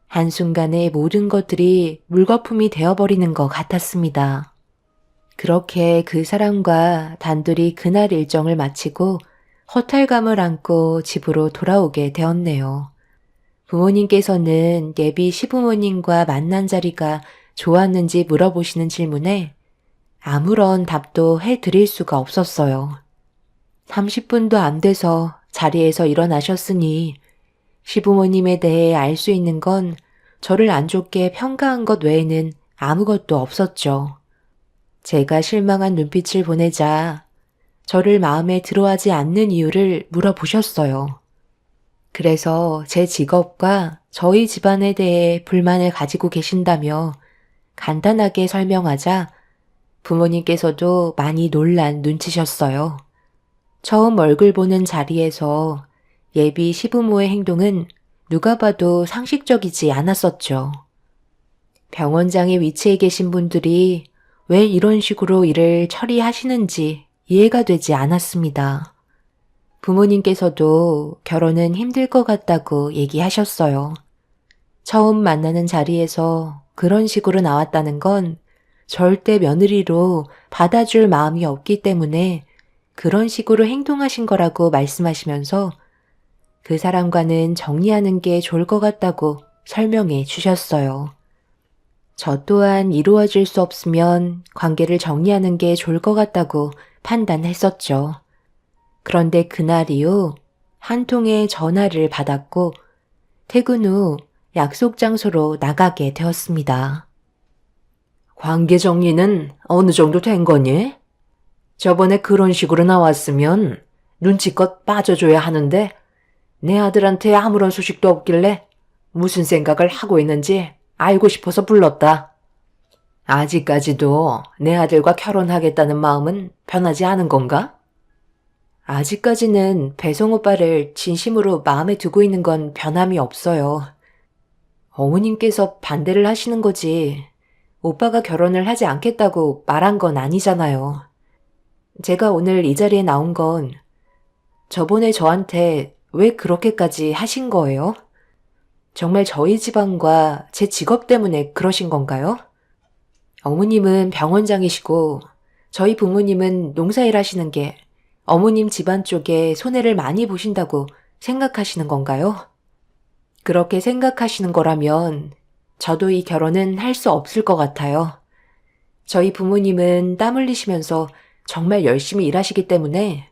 한순간에 모든 것들이 물거품이 되어버리는 것 같았습니다. 그렇게 그 사람과 단둘이 그날 일정을 마치고 허탈감을 안고 집으로 돌아오게 되었네요. 부모님께서는 예비 시부모님과 만난 자리가 좋았는지 물어보시는 질문에 아무런 답도 해드릴 수가 없었어요. 30분도 안 돼서 자리에서 일어나셨으니 시부모님에 대해 알 수 있는 건 저를 안 좋게 평가한 것 외에는 아무것도 없었죠. 제가 실망한 눈빛을 보내자 저를 마음에 들어하지 않는 이유를 물어보셨어요. 그래서 제 직업과 저희 집안에 대해 불만을 가지고 계신다며 간단하게 설명하자 부모님께서도 많이 놀란 눈치셨어요. 처음 얼굴 보는 자리에서 예비 시부모의 행동은 누가 봐도 상식적이지 않았었죠. 병원장의 위치에 계신 분들이 왜 이런 식으로 일을 처리하시는지 이해가 되지 않았습니다. 부모님께서도 결혼은 힘들 것 같다고 얘기하셨어요. 처음 만나는 자리에서 그런 식으로 나왔다는 건 절대 며느리로 받아줄 마음이 없기 때문에 그런 식으로 행동하신 거라고 말씀하시면서 그 사람과는 정리하는 게 좋을 것 같다고 설명해 주셨어요. 저 또한 이루어질 수 없으면 관계를 정리하는 게 좋을 것 같다고 판단했었죠. 그런데 그날 이후 한 통의 전화를 받았고 퇴근 후 약속 장소로 나가게 되었습니다. 관계 정리는 어느 정도 된 거니? 저번에 그런 식으로 나왔으면 눈치껏 빠져줘야 하는데 내 아들한테 아무런 소식도 없길래 무슨 생각을 하고 있는지 알고 싶어서 불렀다. 아직까지도 내 아들과 결혼하겠다는 마음은 변하지 않은 건가? 아직까지는 배성 오빠를 진심으로 마음에 두고 있는 건 변함이 없어요. 어머님께서 반대를 하시는 거지. 오빠가 결혼을 하지 않겠다고 말한 건 아니잖아요. 제가 오늘 이 자리에 나온 건 저번에 저한테 왜 그렇게까지 하신 거예요? 정말 저희 집안과 제 직업 때문에 그러신 건가요? 어머님은 병원장이시고 저희 부모님은 농사일 하시는 게 어머님 집안 쪽에 손해를 많이 보신다고 생각하시는 건가요? 그렇게 생각하시는 거라면 저도 이 결혼은 할 수 없을 것 같아요. 저희 부모님은 땀 흘리시면서 정말 열심히 일하시기 때문에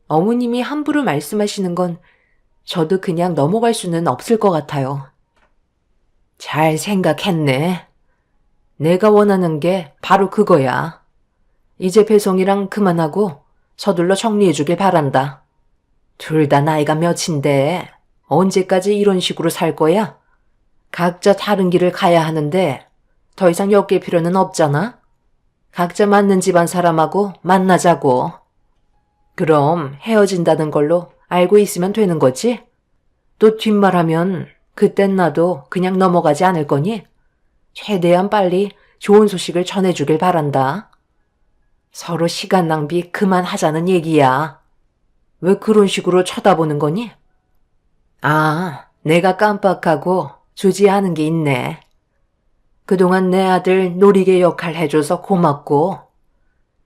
어머님이 함부로 말씀하시는 건 저도 그냥 넘어갈 수는 없을 것 같아요. 잘 생각했네. 내가 원하는 게 바로 그거야. 이제 배송이랑 그만하고 서둘러 정리해주길 바란다. 둘 다 나이가 몇인데 언제까지 이런 식으로 살 거야? 각자 다른 길을 가야 하는데 더 이상 엮일 필요는 없잖아? 각자 맞는 집안 사람하고 만나자고. 그럼 헤어진다는 걸로 알고 있으면 되는 거지? 또 뒷말하면 그땐 나도 그냥 넘어가지 않을 거니? 최대한 빨리 좋은 소식을 전해주길 바란다. 서로 시간 낭비 그만하자는 얘기야. 왜 그런 식으로 쳐다보는 거니? 아, 내가 깜빡하고 주지하는 게 있네. 그동안 내 아들 놀이개 역할 해줘서 고맙고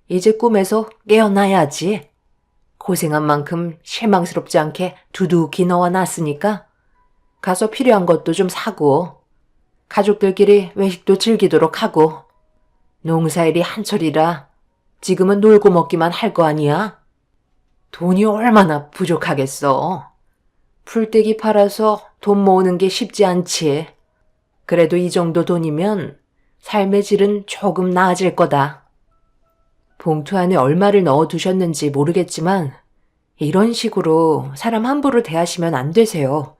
이제 꿈에서 깨어나야지. 고생한 만큼 실망스럽지 않게 두둑히 넣어놨으니까 가서 필요한 것도 좀 사고 가족들끼리 외식도 즐기도록 하고 농사일이 한철이라 지금은 놀고 먹기만 할 거 아니야? 돈이 얼마나 부족하겠어. 풀떼기 팔아서 돈 모으는 게 쉽지 않지. 그래도 이 정도 돈이면 삶의 질은 조금 나아질 거다. 봉투 안에 얼마를 넣어두셨는지 모르겠지만 이런 식으로 사람 함부로 대하시면 안 되세요.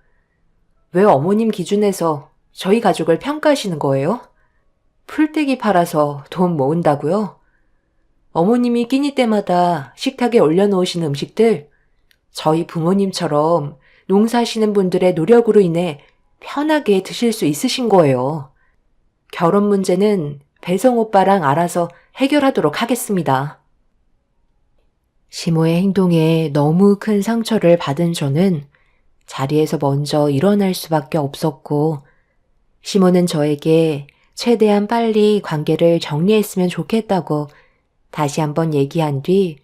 왜 어머님 기준에서 저희 가족을 평가하시는 거예요? 풀떼기 팔아서 돈 모은다고요? 어머님이 끼니 때마다 식탁에 올려놓으신 음식들 저희 부모님처럼 농사하시는 분들의 노력으로 인해 편하게 드실 수 있으신 거예요. 결혼 문제는 배성 오빠랑 알아서 해결하도록 하겠습니다. 시모의 행동에 너무 큰 상처를 받은 저는 자리에서 먼저 일어날 수밖에 없었고 시모는 저에게 최대한 빨리 관계를 정리했으면 좋겠다고 다시 한번 얘기한 뒤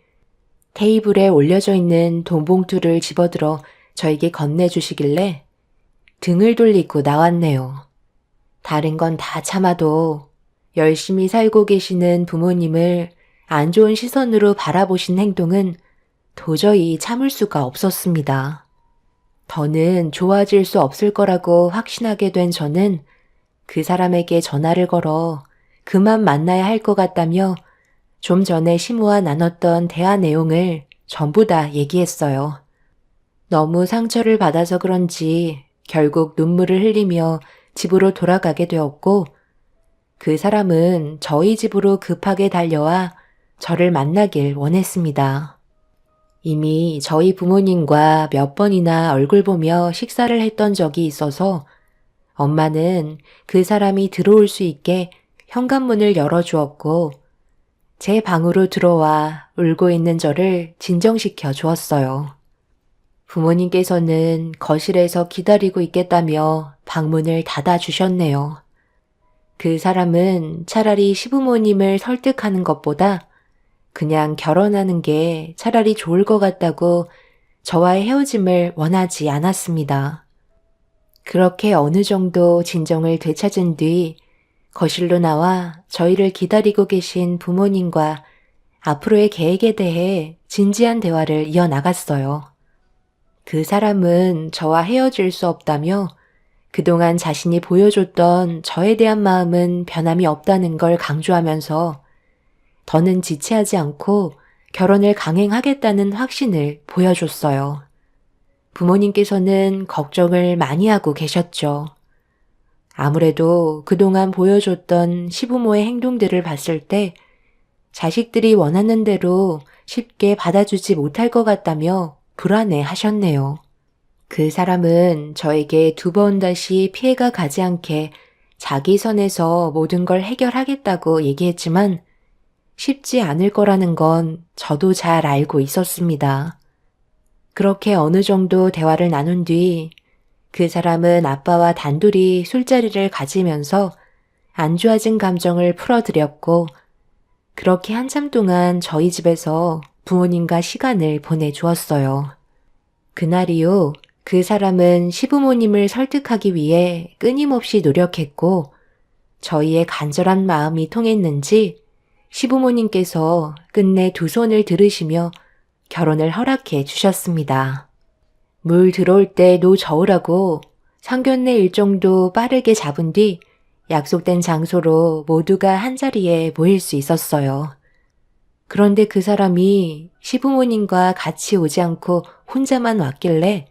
테이블에 올려져 있는 돈봉투를 집어들어 저에게 건네주시길래 등을 돌리고 나왔네요. 다른 건 다 참아도 열심히 살고 계시는 부모님을 안 좋은 시선으로 바라보신 행동은 도저히 참을 수가 없었습니다. 더는 좋아질 수 없을 거라고 확신하게 된 저는 그 사람에게 전화를 걸어 그만 만나야 할 것 같다며 좀 전에 시모와 나눴던 대화 내용을 전부 다 얘기했어요. 너무 상처를 받아서 그런지 결국 눈물을 흘리며 집으로 돌아가게 되었고 그 사람은 저희 집으로 급하게 달려와 저를 만나길 원했습니다. 이미 저희 부모님과 몇 번이나 얼굴 보며 식사를 했던 적이 있어서 엄마는 그 사람이 들어올 수 있게 현관문을 열어주었고 제 방으로 들어와 울고 있는 저를 진정시켜 주었어요. 부모님께서는 거실에서 기다리고 있겠다며 방문을 닫아주셨네요. 그 사람은 차라리 시부모님을 설득하는 것보다 그냥 결혼하는 게 차라리 좋을 것 같다고 저와의 헤어짐을 원하지 않았습니다. 그렇게 어느 정도 진정을 되찾은 뒤 거실로 나와 저희를 기다리고 계신 부모님과 앞으로의 계획에 대해 진지한 대화를 이어나갔어요. 그 사람은 저와 헤어질 수 없다며 그동안 자신이 보여줬던 저에 대한 마음은 변함이 없다는 걸 강조하면서 더는 지체하지 않고 결혼을 강행하겠다는 확신을 보여줬어요. 부모님께서는 걱정을 많이 하고 계셨죠. 아무래도 그동안 보여줬던 시부모의 행동들을 봤을 때 자식들이 원하는 대로 쉽게 받아주지 못할 것 같다며 불안해 하셨네요. 그 사람은 저에게 2번 다시 피해가 가지 않게 자기 선에서 모든 걸 해결하겠다고 얘기했지만 쉽지 않을 거라는 건 저도 잘 알고 있었습니다. 그렇게 어느 정도 대화를 나눈 뒤 그 사람은 아빠와 단둘이 술자리를 가지면서 안주해진 감정을 풀어드렸고 그렇게 한참 동안 저희 집에서 부모님과 시간을 보내주었어요. 그날이요, 그 사람은 시부모님을 설득하기 위해 끊임없이 노력했고 저희의 간절한 마음이 통했는지 시부모님께서 끝내 2손을 들으시며 결혼을 허락해 주셨습니다. 물 들어올 때 노 저으라고 상견례 일정도 빠르게 잡은 뒤 약속된 장소로 모두가 한자리에 모일 수 있었어요. 그런데 그 사람이 시부모님과 같이 오지 않고 혼자만 왔길래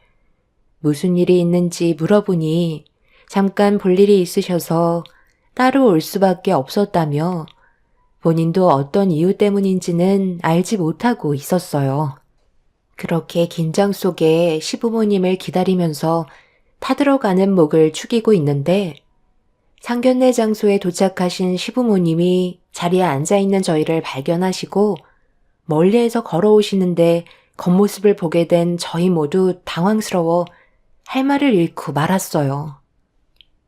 무슨 일이 있는지 물어보니 잠깐 볼 일이 있으셔서 따로 올 수밖에 없었다며 본인도 어떤 이유 때문인지는 알지 못하고 있었어요. 그렇게 긴장 속에 시부모님을 기다리면서 타들어가는 목을 축이고 있는데 상견례 장소에 도착하신 시부모님이 자리에 앉아있는 저희를 발견하시고 멀리에서 걸어오시는데 겉모습을 보게 된 저희 모두 당황스러워 할 말을 잃고 말았어요.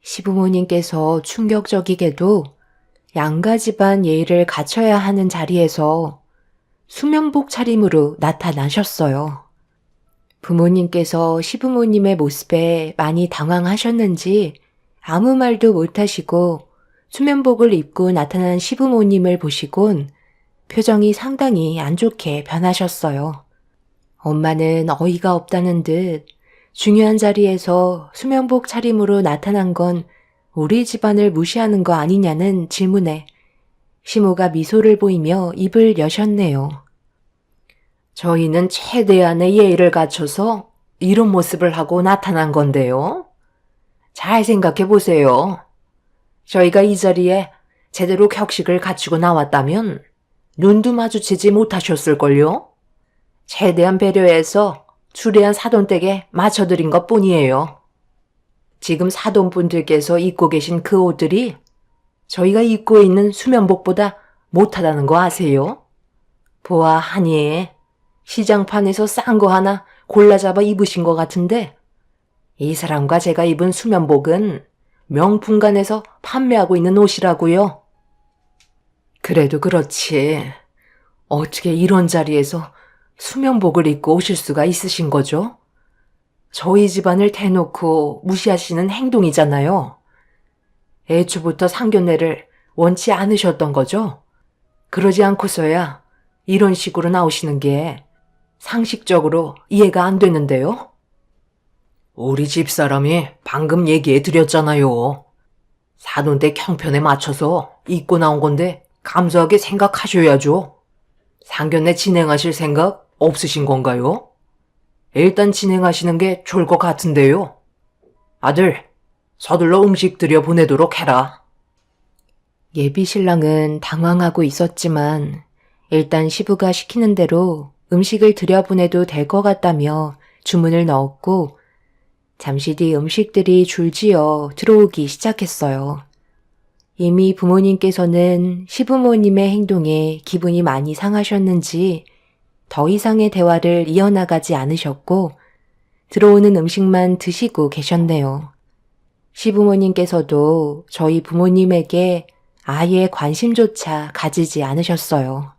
시부모님께서 충격적이게도 양가 집안 예의를 갖춰야 하는 자리에서 수면복 차림으로 나타나셨어요. 부모님께서 시부모님의 모습에 많이 당황하셨는지 아무 말도 못하시고 수면복을 입고 나타난 시부모님을 보시곤 표정이 상당히 안 좋게 변하셨어요. 엄마는 어이가 없다는 듯 중요한 자리에서 수면복 차림으로 나타난 건 우리 집안을 무시하는 거 아니냐는 질문에 시모가 미소를 보이며 입을 여셨네요. 저희는 최대한의 예의를 갖춰서 이런 모습을 하고 나타난 건데요. 잘 생각해 보세요. 저희가 이 자리에 제대로 격식을 갖추고 나왔다면 눈도 마주치지 못하셨을걸요? 최대한 배려해서 추레한 사돈댁에 맞춰드린 것 뿐이에요. 지금 사돈분들께서 입고 계신 그 옷들이 저희가 입고 있는 수면복보다 못하다는 거 아세요? 보아하니 시장판에서 싼 거 하나 골라 잡아 입으신 것 같은데 이 사람과 제가 입은 수면복은 명품관에서 판매하고 있는 옷이라고요. 그래도 그렇지. 어떻게 이런 자리에서 수면복을 입고 오실 수가 있으신 거죠? 저희 집안을 대놓고 무시하시는 행동이잖아요. 애초부터 상견례를 원치 않으셨던 거죠? 그러지 않고서야 이런 식으로 나오시는 게 상식적으로 이해가 안 되는데요? 우리 집사람이 방금 얘기해 드렸잖아요. 사돈댁 형편에 맞춰서 입고 나온 건데 감사하게 생각하셔야죠. 상견례 진행하실 생각 없으신 건가요? 일단 진행하시는 게 좋을 것 같은데요. 아들, 서둘러 음식 들여 보내도록 해라. 예비 신랑은 당황하고 있었지만 일단 시부가 시키는 대로 음식을 들여보내도 될 것 같다며 주문을 넣었고 잠시 뒤 음식들이 줄지어 들어오기 시작했어요. 이미 부모님께서는 시부모님의 행동에 기분이 많이 상하셨는지 더 이상의 대화를 이어나가지 않으셨고 들어오는 음식만 드시고 계셨네요. 시부모님께서도 저희 부모님에게 아예 관심조차 가지지 않으셨어요.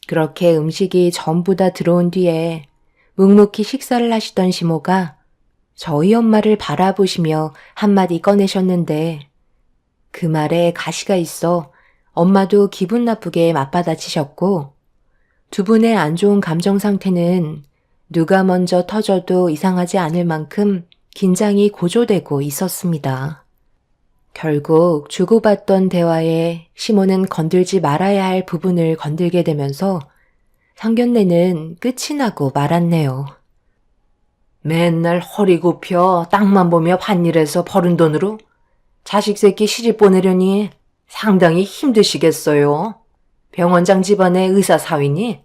그렇게 음식이 전부 다 들어온 뒤에 묵묵히 식사를 하시던 시모가 저희 엄마를 바라보시며 한마디 꺼내셨는데 그 말에 가시가 있어 엄마도 기분 나쁘게 맞받아치셨고 두 분의 안 좋은 감정 상태는 누가 먼저 터져도 이상하지 않을 만큼 긴장이 고조되고 있었습니다. 결국 주고받던 대화에 시모는 건들지 말아야 할 부분을 건들게 되면서 상견례는 끝이 나고 말았네요. 맨날 허리 굽혀 땅만 보며 밭일해서 버는 돈으로 자식 새끼 시집 보내려니 상당히 힘드시겠어요. 병원장 집안의 의사 사위니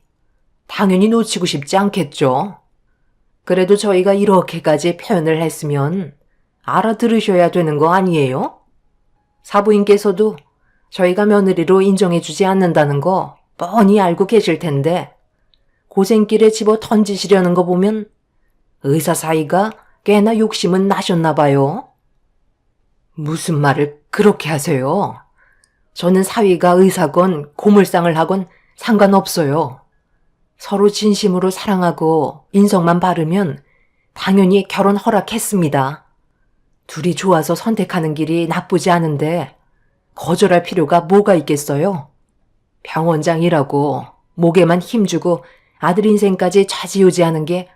당연히 놓치고 싶지 않겠죠. 그래도 저희가 이렇게까지 표현을 했으면 알아들으셔야 되는 거 아니에요? 사부인께서도 저희가 며느리로 인정해주지 않는다는 거 뻔히 알고 계실 텐데 고생길에 집어 던지시려는 거 보면 의사 사이가 꽤나 욕심은 나셨나 봐요. 무슨 말을 그렇게 하세요? 저는 사위가 의사건 고물상을 하건 상관없어요. 서로 진심으로 사랑하고 인성만 바르면 당연히 결혼 허락했습니다. 둘이 좋아서 선택하는 길이 나쁘지 않은데 거절할 필요가 뭐가 있겠어요? 병원장이라고 목에만 힘주고 아들 인생까지 좌지우지하는 게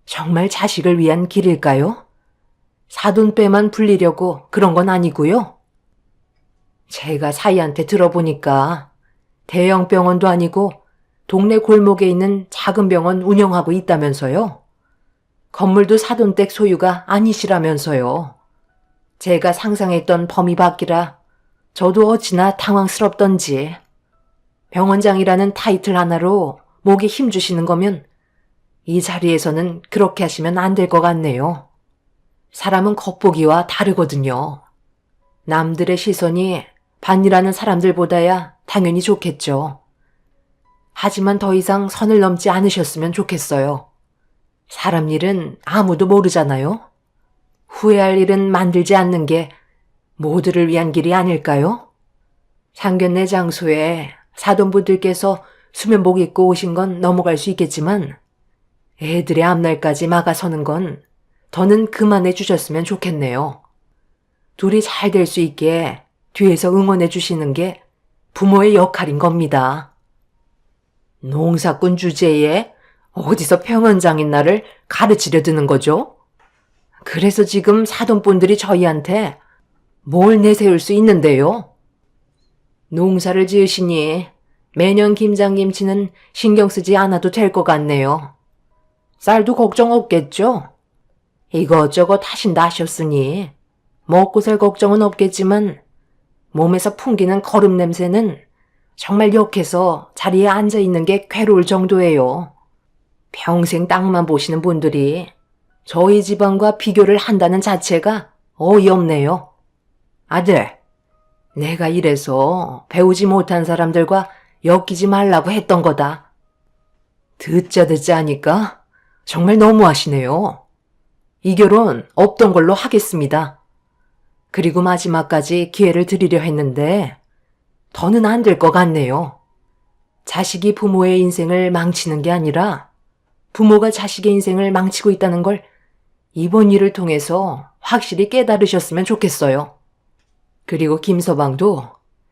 정말 자식을 위한 길일까요? 사돈빼만 불리려고 그런 건 아니고요. 제가 사이한테 들어보니까 대형 병원도 아니고 동네 골목에 있는 작은 병원 운영하고 있다면서요. 건물도 사돈댁 소유가 아니시라면서요. 제가 상상했던 범위 밖이라 저도 어찌나 당황스럽던지. 병원장이라는 타이틀 하나로 목에 힘주시는 거면 이 자리에서는 그렇게 하시면 안 될 것 같네요. 사람은 겉보기와 다르거든요. 남들의 시선이 반이라는 사람들보다야 당연히 좋겠죠. 하지만 더 이상 선을 넘지 않으셨으면 좋겠어요. 사람 일은 아무도 모르잖아요. 후회할 일은 만들지 않는 게 모두를 위한 길이 아닐까요? 상견례 장소에 사돈부들께서 수면복 입고 오신 건 넘어갈 수 있겠지만 애들의 앞날까지 막아서는 건 더는 그만해 주셨으면 좋겠네요. 둘이 잘 될 수 있게 뒤에서 응원해 주시는 게 부모의 역할인 겁니다. 농사꾼 주제에 어디서 병원장인 나를 가르치려 드는 거죠? 그래서 지금 사돈분들이 저희한테 뭘 내세울 수 있는데요? 농사를 지으시니 매년 김장김치는 신경 쓰지 않아도 될 것 같네요. 쌀도 걱정 없겠죠? 이것저것 하신다 하셨으니 먹고 살 걱정은 없겠지만 몸에서 풍기는 거름 냄새는 정말 역해서 자리에 앉아있는 게 괴로울 정도예요. 평생 땅만 보시는 분들이 저희 집안과 비교를 한다는 자체가 어이없네요. 아들, 내가 이래서 배우지 못한 사람들과 엮이지 말라고 했던 거다. 듣자 하니까 정말 너무하시네요. 이 결혼 없던 걸로 하겠습니다. 그리고 마지막까지 기회를 드리려 했는데 더는 안 될 것 같네요. 자식이 부모의 인생을 망치는 게 아니라 부모가 자식의 인생을 망치고 있다는 걸 이번 일을 통해서 확실히 깨달으셨으면 좋겠어요. 그리고 김서방도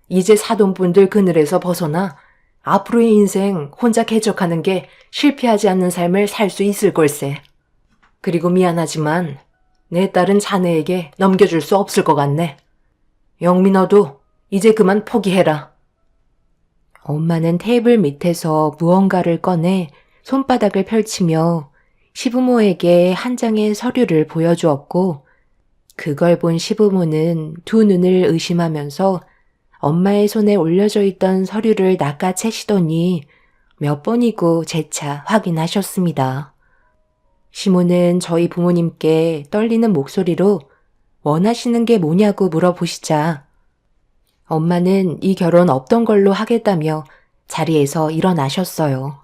이제 사돈분들 그늘에서 벗어나 앞으로의 인생 혼자 개척하는 게 실패하지 않는 삶을 살 수 있을 걸세. 그리고 미안하지만 내 딸은 자네에게 넘겨줄 수 없을 것 같네. 영미 너도 이제 그만 포기해라. 엄마는 테이블 밑에서 무언가를 꺼내 손바닥을 펼치며 시부모에게 한 장의 서류를 보여주었고 그걸 본 시부모는 두 눈을 의심하면서 엄마의 손에 올려져 있던 서류를 낚아채시더니 몇 번이고 재차 확인하셨습니다. 시모는 저희 부모님께 떨리는 목소리로 원하시는 게 뭐냐고 물어보시자 엄마는 이 결혼 없던 걸로 하겠다며 자리에서 일어나셨어요.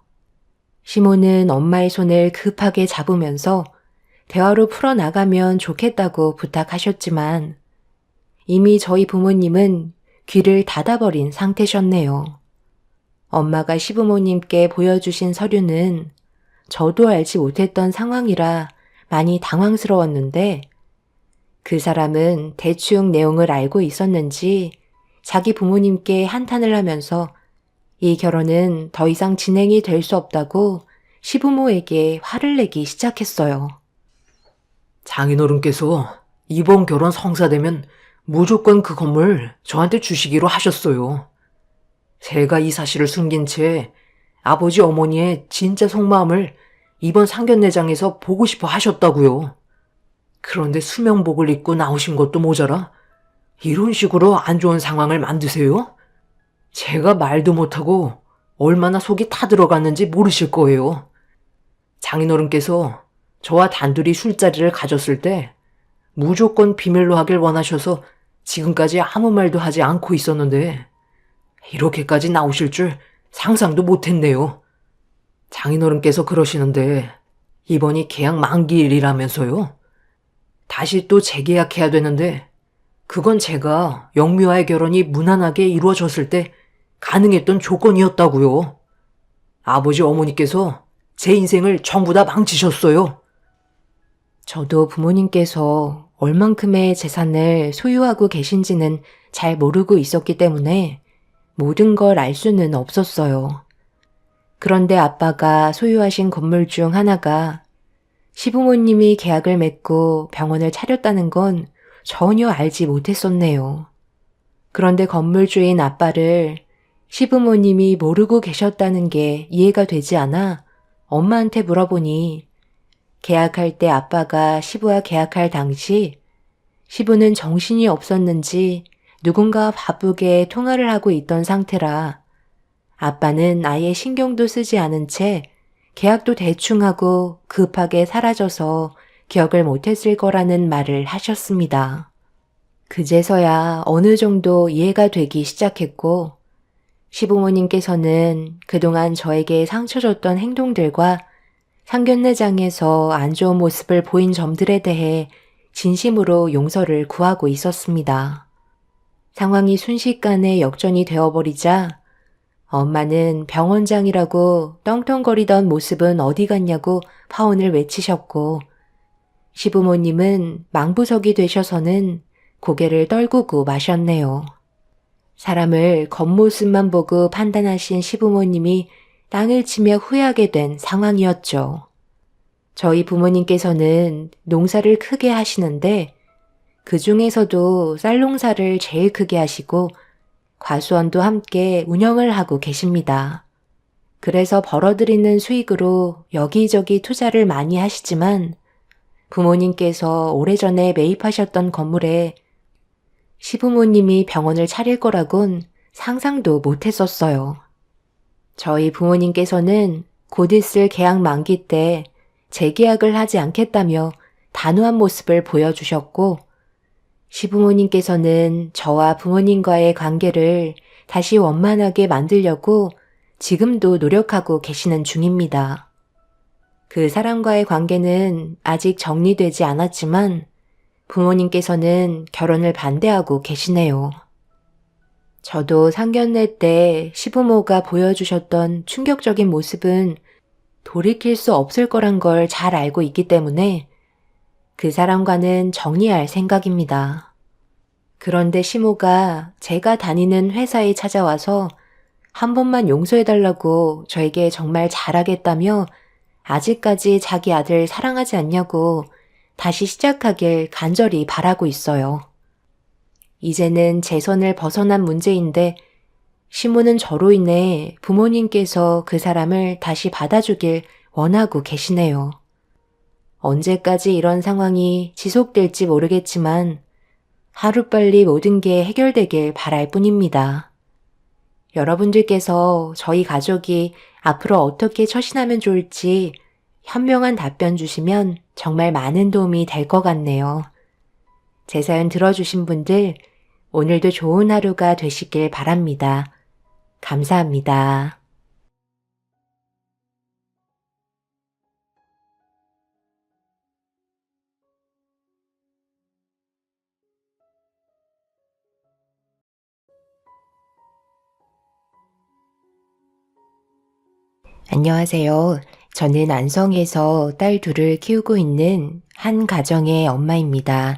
시모는 엄마의 손을 급하게 잡으면서 대화로 풀어나가면 좋겠다고 부탁하셨지만 이미 저희 부모님은 귀를 닫아버린 상태셨네요. 엄마가 시부모님께 보여주신 서류는 저도 알지 못했던 상황이라 많이 당황스러웠는데 그 사람은 대충 내용을 알고 있었는지 자기 부모님께 한탄을 하면서 이 결혼은 더 이상 진행이 될 수 없다고 시부모에게 화를 내기 시작했어요. 장인어른께서 이번 결혼 성사되면 무조건 그 건물 저한테 주시기로 하셨어요. 제가 이 사실을 숨긴 채 아버지 어머니의 진짜 속마음을 이번 상견례장에서 보고 싶어 하셨다고요. 그런데 수명복을 입고 나오신 것도 모자라 이런 식으로 안 좋은 상황을 만드세요? 제가 말도 못하고 얼마나 속이 타들어갔는지 모르실 거예요. 장인어른께서 저와 단둘이 술자리를 가졌을 때 무조건 비밀로 하길 원하셔서 지금까지 아무 말도 하지 않고 있었는데 이렇게까지 나오실 줄 상상도 못했네요. 장인어른께서 그러시는데 이번이 계약 만기일이라면서요? 다시 또 재계약해야 되는데 그건 제가 영미와의 결혼이 무난하게 이루어졌을 때 가능했던 조건이었다고요. 아버지 어머니께서 제 인생을 전부 다 망치셨어요. 저도 부모님께서 얼만큼의 재산을 소유하고 계신지는 잘 모르고 있었기 때문에 모든 걸 알 수는 없었어요. 그런데 아빠가 소유하신 건물 중 하나가 시부모님이 계약을 맺고 병원을 차렸다는 건 전혀 알지 못했었네요. 그런데 건물주인 아빠를 시부모님이 모르고 계셨다는 게 이해가 되지 않아 엄마한테 물어보니 계약할 때 아빠가 시부와 계약할 당시 시부는 정신이 없었는지 누군가 바쁘게 통화를 하고 있던 상태라 아빠는 아예 신경도 쓰지 않은 채 계약도 대충 하고 급하게 사라져서 기억을 못했을 거라는 말을 하셨습니다. 그제서야 어느 정도 이해가 되기 시작했고 시부모님께서는 그동안 저에게 상처 줬던 행동들과 상견례장에서 안 좋은 모습을 보인 점들에 대해 진심으로 용서를 구하고 있었습니다. 상황이 순식간에 역전이 되어버리자 엄마는 병원장이라고 떵떵거리던 모습은 어디 갔냐고 파혼을 외치셨고 시부모님은 망부석이 되셔서는 고개를 떨구고 마셨네요. 사람을 겉모습만 보고 판단하신 시부모님이 땅을 치며 후회하게 된 상황이었죠. 저희 부모님께서는 농사를 크게 하시는데 그 중에서도 쌀농사를 제일 크게 하시고 과수원도 함께 운영을 하고 계십니다. 그래서 벌어들이는 수익으로 여기저기 투자를 많이 하시지만 부모님께서 오래전에 매입하셨던 건물에 시부모님이 병원을 차릴 거라곤 상상도 못했었어요. 저희 부모님께서는 곧 있을 계약 만기 때 재계약을 하지 않겠다며 단호한 모습을 보여주셨고 시부모님께서는 저와 부모님과의 관계를 다시 원만하게 만들려고 지금도 노력하고 계시는 중입니다. 그 사람과의 관계는 아직 정리되지 않았지만 부모님께서는 결혼을 반대하고 계시네요. 저도 상견례 때 시부모가 보여주셨던 충격적인 모습은 돌이킬 수 없을 거란 걸 잘 알고 있기 때문에 그 사람과는 정리할 생각입니다. 그런데 시모가 제가 다니는 회사에 찾아와서 한 번만 용서해달라고 저에게 정말 잘하겠다며 아직까지 자기 아들 사랑하지 않냐고 다시 시작하길 간절히 바라고 있어요. 이제는 제 손을 벗어난 문제인데 시모는 저로 인해 부모님께서 그 사람을 다시 받아주길 원하고 계시네요. 언제까지 이런 상황이 지속될지 모르겠지만 하루빨리 모든 게 해결되길 바랄 뿐입니다. 여러분들께서 저희 가족이 앞으로 어떻게 처신하면 좋을지 현명한 답변 주시면 정말 많은 도움이 될 것 같네요. 제 사연 들어주신 분들, 오늘도 좋은 하루가 되시길 바랍니다. 감사합니다. 안녕하세요. 저는 안성에서 딸 둘을 키우고 있는 한 가정의 엄마입니다.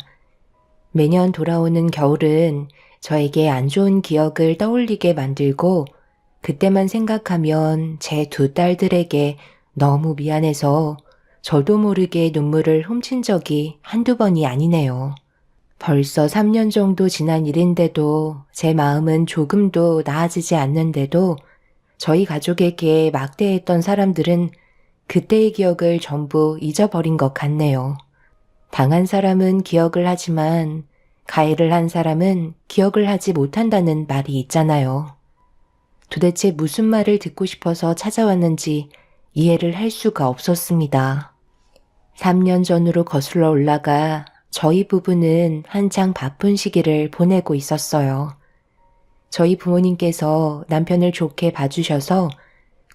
매년 돌아오는 겨울은 저에게 안 좋은 기억을 떠올리게 만들고 그때만 생각하면 제 두 딸들에게 너무 미안해서 저도 모르게 눈물을 훔친 적이 한두 번이 아니네요. 벌써 3년 정도 지난 일인데도 제 마음은 조금도 나아지지 않는데도 저희 가족에게 막대했던 사람들은 그때의 기억을 전부 잊어버린 것 같네요. 당한 사람은 기억을 하지만 가해를 한 사람은 기억을 하지 못한다는 말이 있잖아요. 도대체 무슨 말을 듣고 싶어서 찾아왔는지 이해를 할 수가 없었습니다. 3년 전으로 거슬러 올라가 저희 부부는 한창 바쁜 시기를 보내고 있었어요. 저희 부모님께서 남편을 좋게 봐주셔서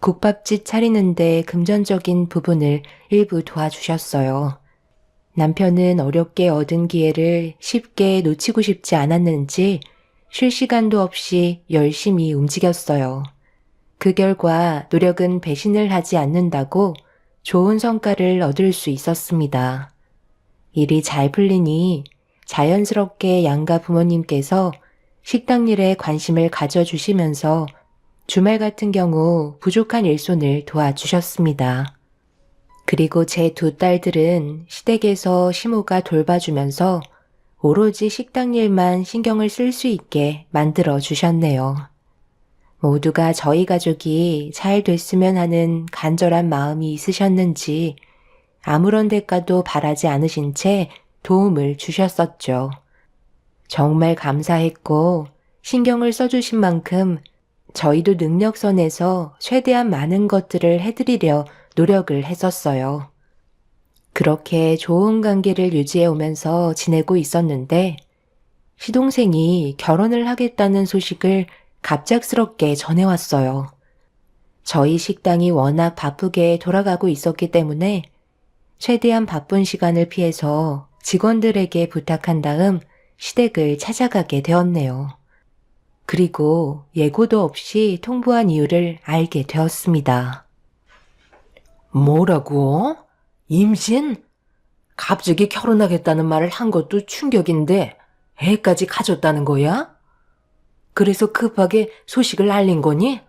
국밥집 차리는데 금전적인 부분을 일부 도와주셨어요. 남편은 어렵게 얻은 기회를 쉽게 놓치고 싶지 않았는지 쉴 시간도 없이 열심히 움직였어요. 그 결과 노력은 배신을 하지 않는다고 좋은 성과를 얻을 수 있었습니다. 일이 잘 풀리니 자연스럽게 양가 부모님께서 식당 일에 관심을 가져주시면서 주말 같은 경우 부족한 일손을 도와주셨습니다. 그리고 제 두 딸들은 시댁에서 시모가 돌봐주면서 오로지 식당 일만 신경을 쓸 수 있게 만들어 주셨네요. 모두가 저희 가족이 잘 됐으면 하는 간절한 마음이 있으셨는지 아무런 대가도 바라지 않으신 채 도움을 주셨었죠. 정말 감사했고 신경을 써주신 만큼 저희도 능력선에서 최대한 많은 것들을 해드리려 노력을 했었어요. 그렇게 좋은 관계를 유지해 오면서 지내고 있었는데 시동생이 결혼을 하겠다는 소식을 갑작스럽게 전해왔어요. 저희 식당이 워낙 바쁘게 돌아가고 있었기 때문에 최대한 바쁜 시간을 피해서 직원들에게 부탁한 다음 시댁을 찾아가게 되었네요. 그리고 예고도 없이 통보한 이유를 알게 되었습니다. 뭐라고? 임신? 갑자기 결혼하겠다는 말을 한 것도 충격인데 애까지 가졌다는 거야? 그래서 급하게 소식을 알린 거니?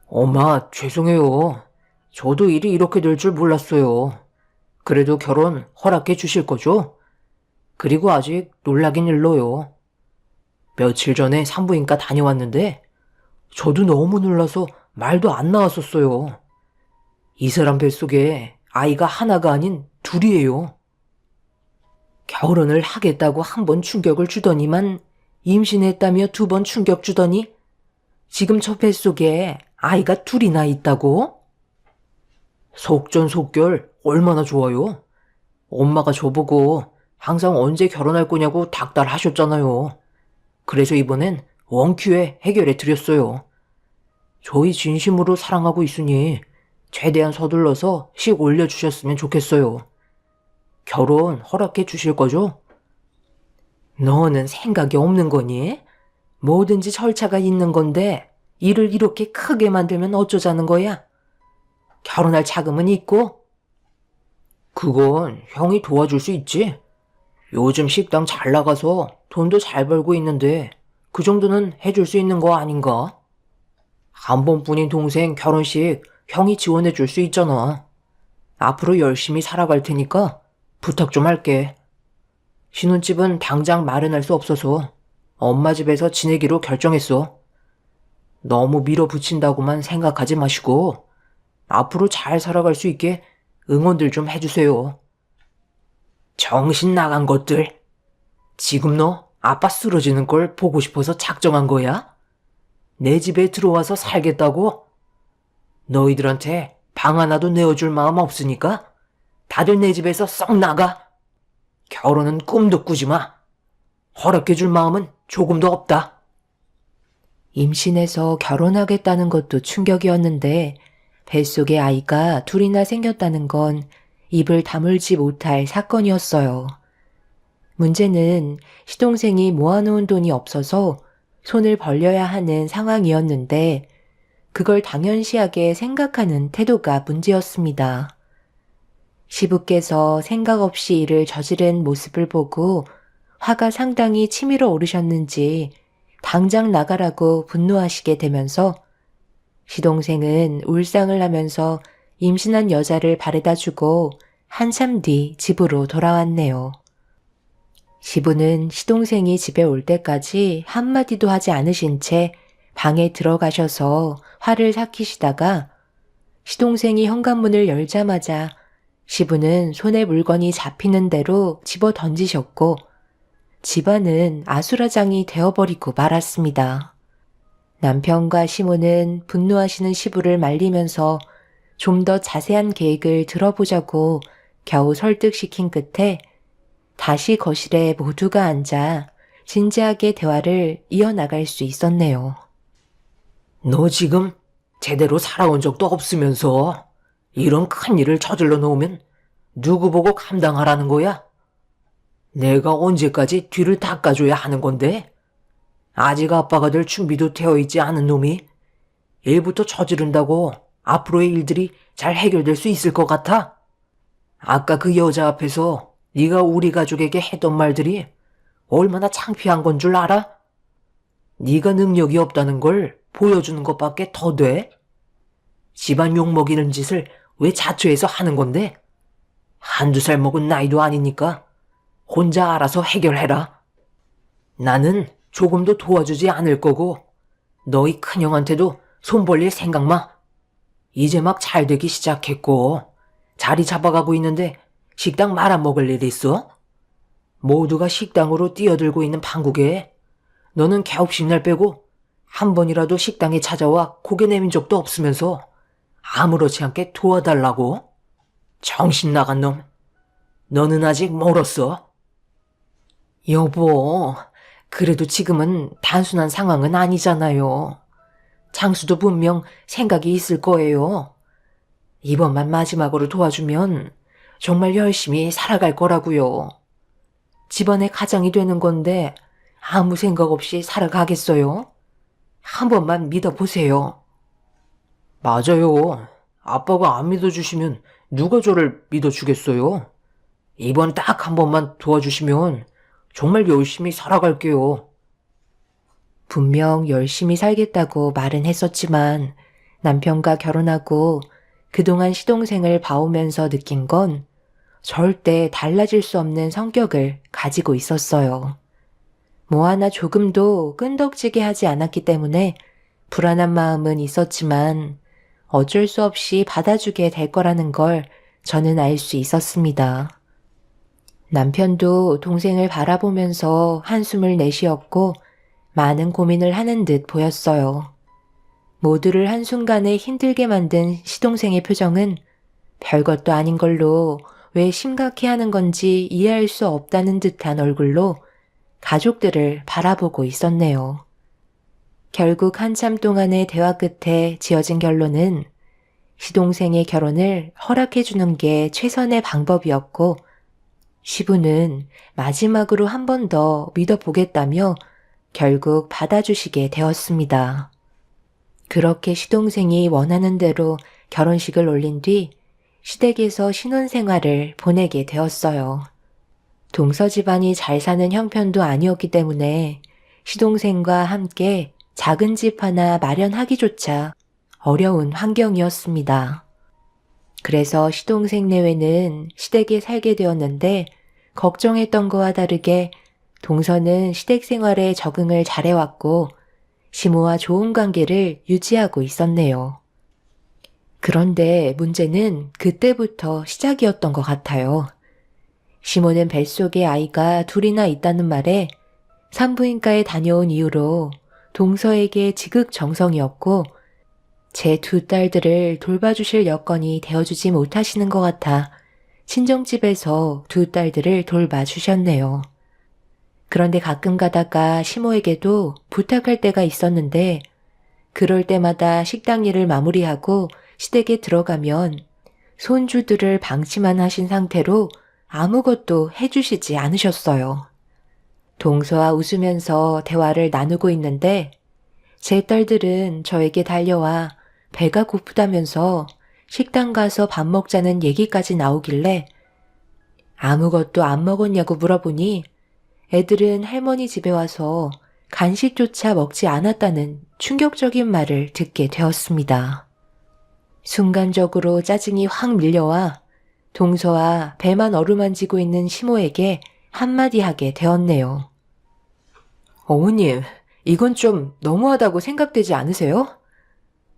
엄마, 죄송해요. 저도 일이 이렇게 될 줄 몰랐어요. 그래도 결혼 허락해 주실 거죠? 그리고 아직 놀라긴 일러요. 며칠 전에 산부인과 다녀왔는데 저도 너무 놀라서 말도 안 나왔었어요. 이 사람 뱃속에 아이가 하나가 아닌 둘이에요. 결혼을 하겠다고 한 번 충격을 주더니만 임신했다며 두 번 충격 주더니 지금 저 뱃속에 아이가 둘이나 있다고? 속전속결 얼마나 좋아요. 엄마가 저보고 항상 언제 결혼할 거냐고 닥달하셨잖아요. 그래서 이번엔 원큐에 해결해 드렸어요. 저희 진심으로 사랑하고 있으니 최대한 서둘러서 식 올려주셨으면 좋겠어요. 결혼 허락해 주실 거죠? 너는 생각이 없는 거니? 뭐든지 절차가 있는 건데 일을 이렇게 크게 만들면 어쩌자는 거야? 결혼할 자금은 있고? 그건 형이 도와줄 수 있지. 요즘 식당 잘 나가서 돈도 잘 벌고 있는데 그 정도는 해줄 수 있는 거 아닌가? 한 번뿐인 동생 결혼식 형이 지원해 줄 수 있잖아. 앞으로 열심히 살아갈 테니까 부탁 좀 할게. 신혼집은 당장 마련할 수 없어서 엄마 집에서 지내기로 결정했어. 너무 밀어붙인다고만 생각하지 마시고 앞으로 잘 살아갈 수 있게 응원들 좀 해주세요. 정신 나간 것들. 지금 너 아빠 쓰러지는 걸 보고 싶어서 작정한 거야? 내 집에 들어와서 살겠다고? 너희들한테 방 하나도 내어줄 마음 없으니까 다들 내 집에서 썩 나가. 결혼은 꿈도 꾸지 마. 허락해줄 마음은 조금도 없다. 임신해서 결혼하겠다는 것도 충격이었는데 뱃속에 아이가 둘이나 생겼다는 건 입을 다물지 못할 사건이었어요. 문제는 시동생이 모아놓은 돈이 없어서 손을 벌려야 하는 상황이었는데 그걸 당연시하게 생각하는 태도가 문제였습니다. 시부께서 생각 없이 일을 저지른 모습을 보고 화가 상당히 치밀어 오르셨는지 당장 나가라고 분노하시게 되면서 시동생은 울상을 하면서 임신한 여자를 바래다 주고 한참 뒤 집으로 돌아왔네요. 시부는 시동생이 집에 올 때까지 한마디도 하지 않으신 채 방에 들어가셔서 화를 삭히시다가 시동생이 현관문을 열자마자 시부는 손에 물건이 잡히는 대로 집어 던지셨고 집안은 아수라장이 되어버리고 말았습니다. 남편과 시모는 분노하시는 시부를 말리면서 좀 더 자세한 계획을 들어보자고 겨우 설득시킨 끝에 다시 거실에 모두가 앉아 진지하게 대화를 이어나갈 수 있었네요. 너 지금 제대로 살아온 적도 없으면서 이런 큰일을 저질러 놓으면 누구 보고 감당하라는 거야? 내가 언제까지 뒤를 닦아줘야 하는 건데? 아직 아빠가 될 준비도 되어 있지 않은 놈이 일부터 저지른다고 앞으로의 일들이 잘 해결될 수 있을 것 같아? 아까 그 여자 앞에서 네가 우리 가족에게 했던 말들이 얼마나 창피한 건 줄 알아? 네가 능력이 없다는 걸 보여주는 것밖에 더 돼? 집안 욕먹이는 짓을 왜 자초해서 하는 건데? 한두 살 먹은 나이도 아니니까 혼자 알아서 해결해라. 나는 조금도 도와주지 않을 거고 너희 큰형한테도 손 벌릴 생각 마. 이제 막 잘 되기 시작했고 자리 잡아가고 있는데 식당 말아먹을 일 있어? 모두가 식당으로 뛰어들고 있는 판국에 너는 갸웁식 날 빼고 한 번이라도 식당에 찾아와 고개 내민 적도 없으면서 아무렇지 않게 도와달라고? 정신 나간 놈. 너는 아직 멀었어. 여보, 그래도 지금은 단순한 상황은 아니잖아요. 장수도 분명 생각이 있을 거예요. 이번만 마지막으로 도와주면 정말 열심히 살아갈 거라고요. 집안의 가장이 되는 건데 아무 생각 없이 살아가겠어요? 한 번만 믿어보세요. 맞아요. 아빠가 안 믿어주시면 누가 저를 믿어주겠어요? 이번 딱 한 번만 도와주시면 정말 열심히 살아갈게요. 분명 열심히 살겠다고 말은 했었지만 남편과 결혼하고 그동안 시동생을 봐오면서 느낀 건 절대 달라질 수 없는 성격을 가지고 있었어요. 뭐 하나 조금도 끈덕지게 하지 않았기 때문에 불안한 마음은 있었지만 어쩔 수 없이 받아주게 될 거라는 걸 저는 알 수 있었습니다. 남편도 동생을 바라보면서 한숨을 내쉬었고 많은 고민을 하는 듯 보였어요. 모두를 한순간에 힘들게 만든 시동생의 표정은 별것도 아닌 걸로 왜 심각해하는 건지 이해할 수 없다는 듯한 얼굴로 가족들을 바라보고 있었네요. 결국 한참 동안의 대화 끝에 지어진 결론은 시동생의 결혼을 허락해주는 게 최선의 방법이었고 시부는 마지막으로 한 번 더 믿어보겠다며 결국 받아주시게 되었습니다. 그렇게 시동생이 원하는 대로 결혼식을 올린 뒤 시댁에서 신혼생활을 보내게 되었어요. 동서 집안이 잘 사는 형편도 아니었기 때문에 시동생과 함께 작은 집 하나 마련하기조차 어려운 환경이었습니다. 그래서 시동생 내외는 시댁에 살게 되었는데 걱정했던 거와 다르게 동서는 시댁 생활에 적응을 잘해왔고 시모와 좋은 관계를 유지하고 있었네요. 그런데 문제는 그때부터 시작이었던 것 같아요. 시모는 뱃속에 아이가 둘이나 있다는 말에 산부인과에 다녀온 이후로 동서에게 지극정성이었고 제 두 딸들을 돌봐주실 여건이 되어주지 못하시는 것 같아 친정집에서 두 딸들을 돌봐주셨네요. 그런데 가끔 가다가 시모에게도 부탁할 때가 있었는데 그럴 때마다 식당 일을 마무리하고 시댁에 들어가면 손주들을 방치만 하신 상태로 아무것도 해주시지 않으셨어요. 동서와 웃으면서 대화를 나누고 있는데 제 딸들은 저에게 달려와 배가 고프다면서 식당 가서 밥 먹자는 얘기까지 나오길래 아무것도 안 먹었냐고 물어보니 애들은 할머니 집에 와서 간식조차 먹지 않았다는 충격적인 말을 듣게 되었습니다. 순간적으로 짜증이 확 밀려와 동서와 배만 어루만지고 있는 시모에게 한마디 하게 되었네요. 어머님, 이건 좀 너무하다고 생각되지 않으세요?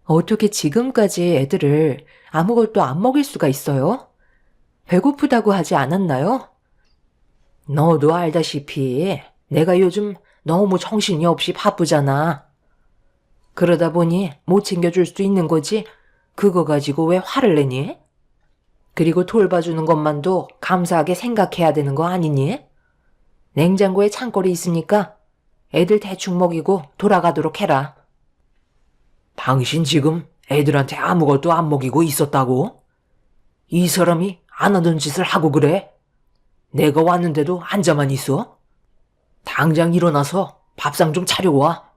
어떻게 지금까지 애들을 아무것도 안 먹일 수가 있어요? 배고프다고 하지 않았나요? 너도 알다시피 내가 요즘 너무 정신이 없이 바쁘잖아. 그러다 보니 못 챙겨줄 수도 있는 거지. 그거 가지고 왜 화를 내니? 그리고 돌봐주는 것만도 감사하게 생각해야 되는 거 아니니? 냉장고에 창거리 있으니까 애들 대충 먹이고 돌아가도록 해라. 당신 지금 애들한테 아무것도 안 먹이고 있었다고? 이 사람이 안 하던 짓을 하고 그래? 내가 왔는데도 앉아만 있어? 당장 일어나서 밥상 좀 차려와.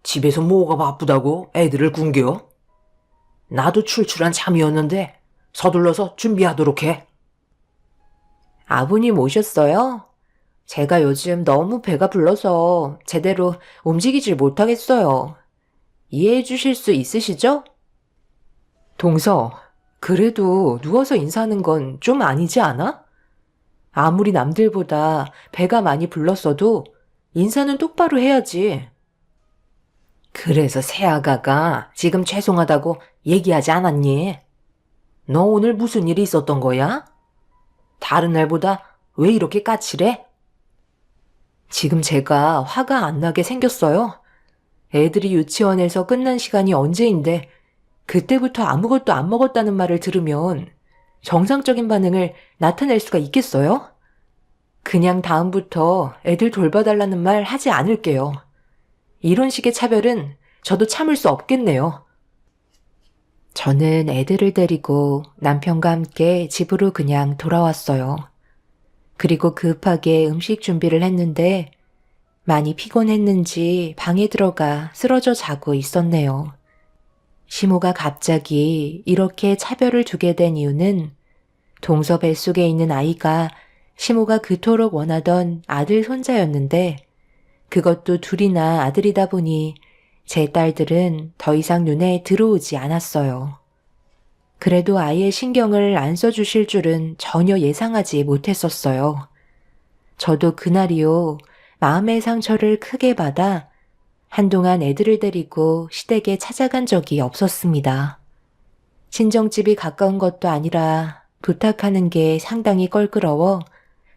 집에서 뭐가 바쁘다고 애들을 굶겨? 나도 출출한 잠이었는데 서둘러서 준비하도록 해. 아버님 오셨어요? 제가 요즘 너무 배가 불러서 제대로 움직이질 못하겠어요. 이해해 주실 수 있으시죠? 동서, 그래도 누워서 인사하는 건 좀 아니지 않아? 아무리 남들보다 배가 많이 불렀어도 인사는 똑바로 해야지. 그래서 새아가가 지금 죄송하다고 얘기하지 않았니? 너 오늘 무슨 일이 있었던 거야? 다른 날보다 왜 이렇게 까칠해? 지금 제가 화가 안 나게 생겼어요. 애들이 유치원에서 끝난 시간이 언제인데 그때부터 아무것도 안 먹었다는 말을 들으면 정상적인 반응을 나타낼 수가 있겠어요? 그냥 다음부터 애들 돌봐달라는 말 하지 않을게요. 이런 식의 차별은 저도 참을 수 없겠네요. 저는 애들을 데리고 남편과 함께 집으로 그냥 돌아왔어요. 그리고 급하게 음식 준비를 했는데 많이 피곤했는지 방에 들어가 쓰러져 자고 있었네요. 시모가 갑자기 이렇게 차별을 두게 된 이유는 동서 뱃속에 있는 아이가 시모가 그토록 원하던 아들 손자였는데 그것도 둘이나 아들이다 보니 제 딸들은 더 이상 눈에 들어오지 않았어요. 그래도 아이의 신경을 안 써주실 줄은 전혀 예상하지 못했었어요. 저도 그날이요, 마음의 상처를 크게 받아 한동안 애들을 데리고 시댁에 찾아간 적이 없었습니다. 친정집이 가까운 것도 아니라 부탁하는 게 상당히 껄끄러워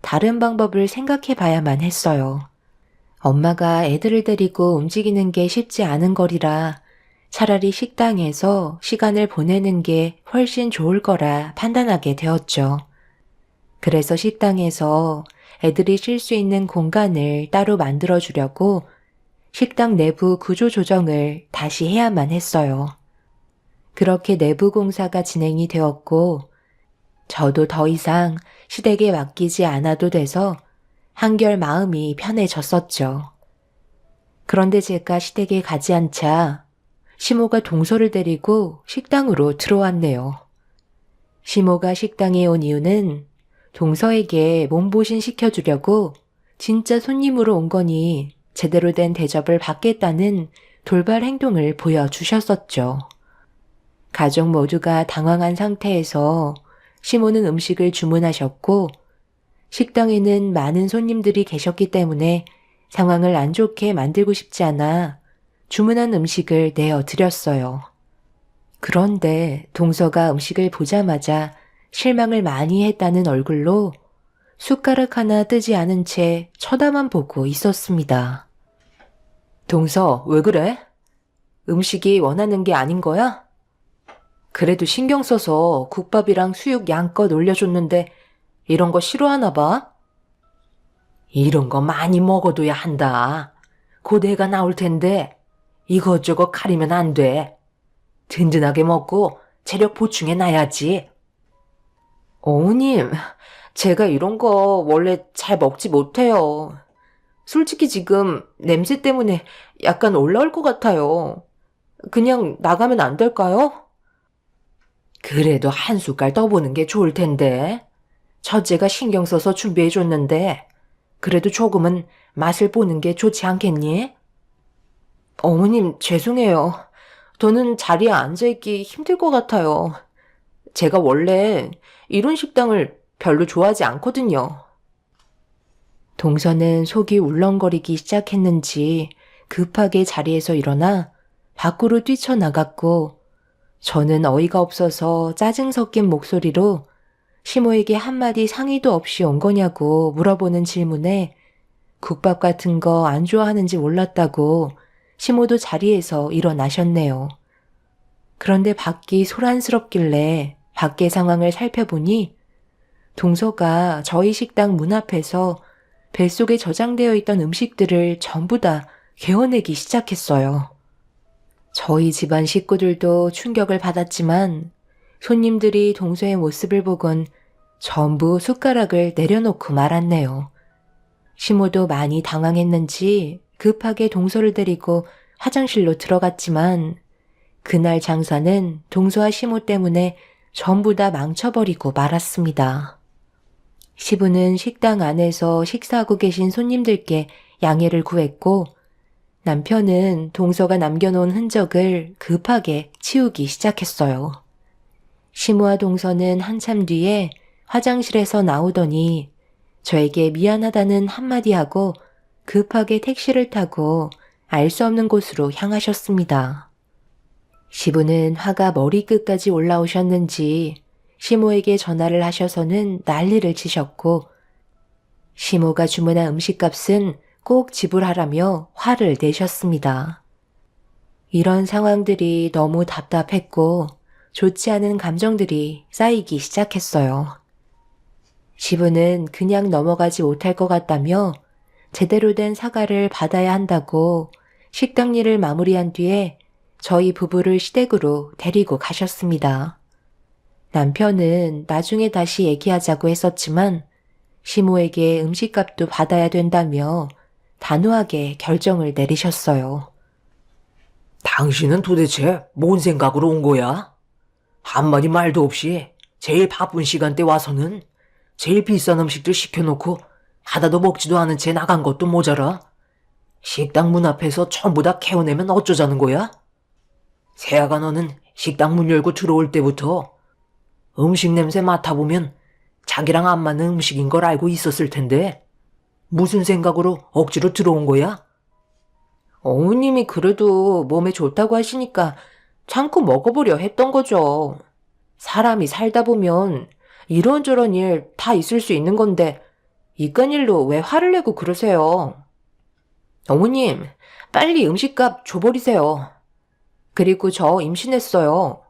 다른 방법을 생각해 봐야만 했어요. 엄마가 애들을 데리고 움직이는 게 쉽지 않은 거리라 차라리 식당에서 시간을 보내는 게 훨씬 좋을 거라 판단하게 되었죠. 그래서 식당에서 애들이 쉴 수 있는 공간을 따로 만들어 주려고 식당 내부 구조 조정을 다시 해야만 했어요. 그렇게 내부 공사가 진행이 되었고 저도 더 이상 시댁에 맡기지 않아도 돼서 한결 마음이 편해졌었죠. 그런데 제가 시댁에 가지 않자 시모가 동서를 데리고 식당으로 들어왔네요. 시모가 식당에 온 이유는 동서에게 몸보신 시켜주려고 진짜 손님으로 온 거니 제대로 된 대접을 받겠다는 돌발 행동을 보여주셨었죠. 가족 모두가 당황한 상태에서 시모는 음식을 주문하셨고 식당에는 많은 손님들이 계셨기 때문에 상황을 안 좋게 만들고 싶지 않아 주문한 음식을 내어드렸어요. 그런데 동서가 음식을 보자마자 실망을 많이 했다는 얼굴로 숟가락 하나 뜨지 않은 채 쳐다만 보고 있었습니다. 동서, 왜 그래? 음식이 원하는 게 아닌 거야? 그래도 신경 써서 국밥이랑 수육 양껏 올려줬는데 이런 거 싫어하나 봐? 이런 거 많이 먹어둬야 한다. 곧 애가 나올 텐데 이것저것 가리면 안 돼. 든든하게 먹고 체력 보충해 놔야지. 어머님, 제가 이런 거 원래 잘 먹지 못해요. 솔직히 지금 냄새 때문에 약간 올라올 것 같아요. 그냥 나가면 안 될까요? 그래도 한 숟갈 떠보는 게 좋을 텐데. 첫째가 신경 써서 준비해줬는데 그래도 조금은 맛을 보는 게 좋지 않겠니? 어머님, 죄송해요. 저는 자리에 앉아있기 힘들 것 같아요. 제가 원래 이런 식당을 별로 좋아하지 않거든요. 동서는 속이 울렁거리기 시작했는지 급하게 자리에서 일어나 밖으로 뛰쳐나갔고, 저는 어이가 없어서 짜증 섞인 목소리로 시모에게 한마디 상의도 없이 온 거냐고 물어보는 질문에 국밥 같은 거 안 좋아하는지 몰랐다고 시모도 자리에서 일어나셨네요. 그런데 밖이 소란스럽길래 밖의 상황을 살펴보니 동서가 저희 식당 문 앞에서 뱃속에 저장되어 있던 음식들을 전부 다 개어내기 시작했어요. 저희 집안 식구들도 충격을 받았지만 손님들이 동서의 모습을 보곤 전부 숟가락을 내려놓고 말았네요. 시모도 많이 당황했는지 급하게 동서를 데리고 화장실로 들어갔지만 그날 장사는 동서와 시모 때문에 전부 다 망쳐버리고 말았습니다. 시부는 식당 안에서 식사하고 계신 손님들께 양해를 구했고 남편은 동서가 남겨놓은 흔적을 급하게 치우기 시작했어요. 시모와 동서는 한참 뒤에 화장실에서 나오더니 저에게 미안하다는 한마디 하고 급하게 택시를 타고 알 수 없는 곳으로 향하셨습니다. 시부는 화가 머리끝까지 올라오셨는지 시모에게 전화를 하셔서는 난리를 치셨고 시모가 주문한 음식값은 꼭 지불하라며 화를 내셨습니다. 이런 상황들이 너무 답답했고 좋지 않은 감정들이 쌓이기 시작했어요. 시부는 그냥 넘어가지 못할 것 같다며 제대로 된 사과를 받아야 한다고 식당 일을 마무리한 뒤에 저희 부부를 시댁으로 데리고 가셨습니다. 남편은 나중에 다시 얘기하자고 했었지만 시모에게 음식값도 받아야 된다며 단호하게 결정을 내리셨어요. 당신은 도대체 뭔 생각으로 온 거야? 한마디 말도 없이 제일 바쁜 시간대 와서는 제일 비싼 음식들 시켜놓고 하나도 먹지도 않은 채 나간 것도 모자라. 식당 문 앞에서 전부 다 캐어내면 어쩌자는 거야? 세아가 너는 식당 문 열고 들어올 때부터 음식 냄새 맡아보면 자기랑 안 맞는 음식인 걸 알고 있었을 텐데 무슨 생각으로 억지로 들어온 거야? 어머님이 그래도 몸에 좋다고 하시니까 참고 먹어보려 했던 거죠. 사람이 살다 보면 이런저런 일 다 있을 수 있는 건데 이깟 일로 왜 화를 내고 그러세요? 어머님, 빨리 음식값 줘버리세요. 그리고 저 임신했어요.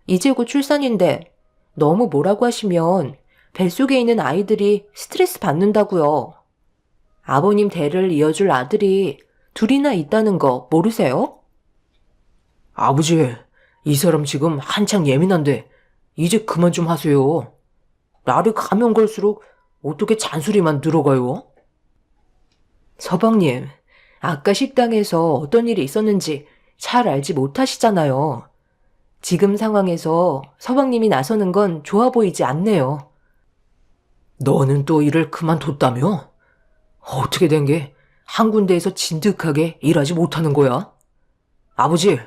이제 곧 출산인데 너무 뭐라고 하시면 뱃속에 있는 아이들이 스트레스 받는다고요. 아버님 대를 이어줄 아들이 둘이나 있다는 거 모르세요? 아버지, 이 사람 지금 한창 예민한데 이제 그만 좀 하세요. 날이 가면 갈수록 어떻게 잔소리만 들어가요? 서방님, 아까 식당에서 어떤 일이 있었는지 잘 알지 못하시잖아요. 지금 상황에서 서방님이 나서는 건 좋아 보이지 않네요. 너는 또 일을 그만뒀다며? 어떻게 된 게 한 군데에서 진득하게 일하지 못하는 거야? 아버지,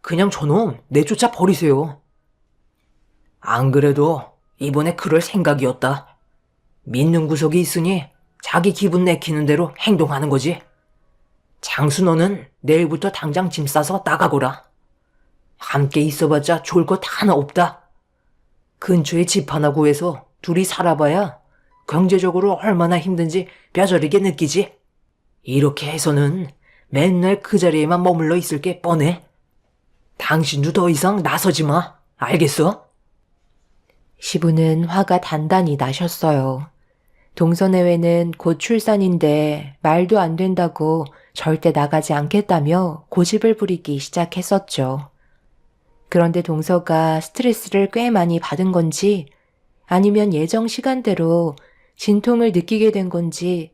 그냥 저놈 내쫓아 버리세요. 안 그래도 이번에 그럴 생각이었다. 믿는 구석이 있으니 자기 기분 내키는 대로 행동하는 거지. 장수 너는 내일부터 당장 짐 싸서 나가거라. 함께 있어봤자 좋을 것 하나 없다. 근처에 집 하나 구해서 둘이 살아봐야 경제적으로 얼마나 힘든지 뼈저리게 느끼지. 이렇게 해서는 맨날 그 자리에만 머물러 있을 게 뻔해. 당신도 더 이상 나서지 마. 알겠어? 시부는 화가 단단히 나셨어요. 동서내외는 곧 출산인데 말도 안 된다고 절대 나가지 않겠다며 고집을 부리기 시작했었죠. 그런데 동서가 스트레스를 꽤 많이 받은 건지 아니면 예정 시간대로 진통을 느끼게 된 건지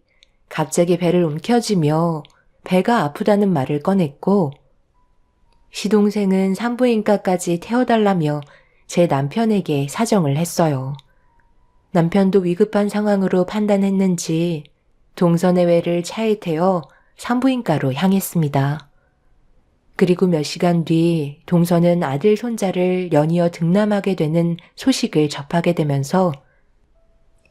갑자기 배를 움켜쥐며 배가 아프다는 말을 꺼냈고 시동생은 산부인과까지 태워달라며 제 남편에게 사정을 했어요. 남편도 위급한 상황으로 판단했는지 동서내외를 차에 태워 산부인과로 향했습니다. 그리고 몇 시간 뒤 동서는 아들 손자를 연이어 등남하게 되는 소식을 접하게 되면서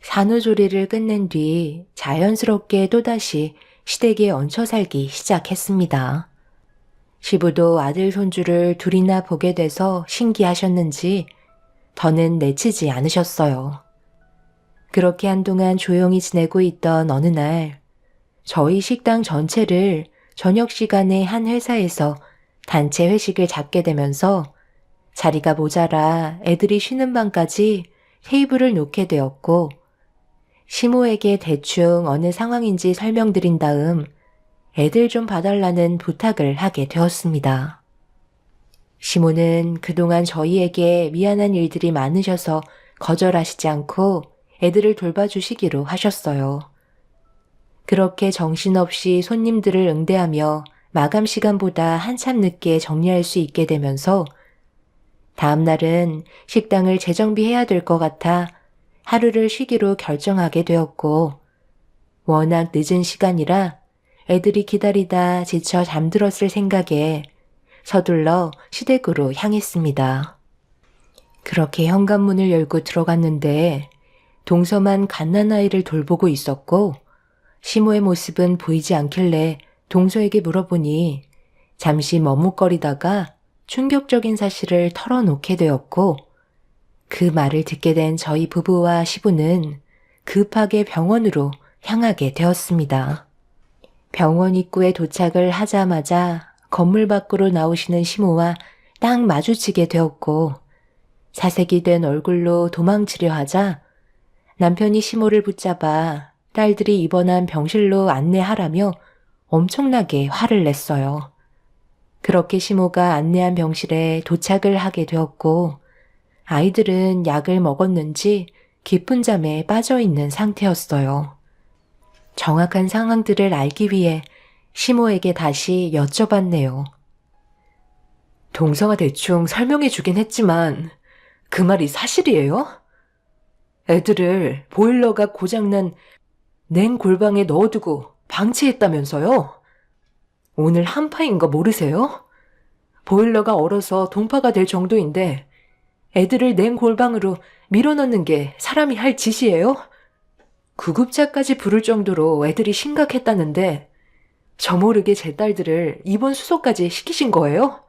산후조리를 끝낸 뒤 자연스럽게 또다시 시댁에 얹혀 살기 시작했습니다. 시부도 아들 손주를 둘이나 보게 돼서 신기하셨는지 더는 내치지 않으셨어요. 그렇게 한동안 조용히 지내고 있던 어느 날 저희 식당 전체를 저녁 시간에 한 회사에서 단체 회식을 잡게 되면서 자리가 모자라 애들이 쉬는 방까지 테이블을 놓게 되었고 시모에게 대충 어느 상황인지 설명드린 다음 애들 좀 봐달라는 부탁을 하게 되었습니다. 시모는 그동안 저희에게 미안한 일들이 많으셔서 거절하시지 않고 애들을 돌봐주시기로 하셨어요. 그렇게 정신없이 손님들을 응대하며 마감 시간보다 한참 늦게 정리할 수 있게 되면서 다음 날은 식당을 재정비해야 될 것 같아 하루를 쉬기로 결정하게 되었고 워낙 늦은 시간이라 애들이 기다리다 지쳐 잠들었을 생각에 서둘러 시댁으로 향했습니다. 그렇게 현관문을 열고 들어갔는데 동서만 갓난아이를 돌보고 있었고 시모의 모습은 보이지 않길래 동서에게 물어보니 잠시 머뭇거리다가 충격적인 사실을 털어놓게 되었고 그 말을 듣게 된 저희 부부와 시부는 급하게 병원으로 향하게 되었습니다. 병원 입구에 도착을 하자마자 건물 밖으로 나오시는 시모와 딱 마주치게 되었고 사색이 된 얼굴로 도망치려 하자 남편이 시모를 붙잡아 딸들이 입원한 병실로 안내하라며 엄청나게 화를 냈어요. 그렇게 시모가 안내한 병실에 도착을 하게 되었고 아이들은 약을 먹었는지 깊은 잠에 빠져 있는 상태였어요. 정확한 상황들을 알기 위해 시모에게 다시 여쭤봤네요. 동서가 대충 설명해 주긴 했지만 그 말이 사실이에요? 애들을 보일러가 고장난 냉골방에 넣어두고 방치했다면서요? 오늘 한파인 거 모르세요? 보일러가 얼어서 동파가 될 정도인데 애들을 냉골방으로 밀어넣는 게 사람이 할 짓이에요? 구급차까지 부를 정도로 애들이 심각했다는데 저 모르게 제 딸들을 입원 수속까지 시키신 거예요?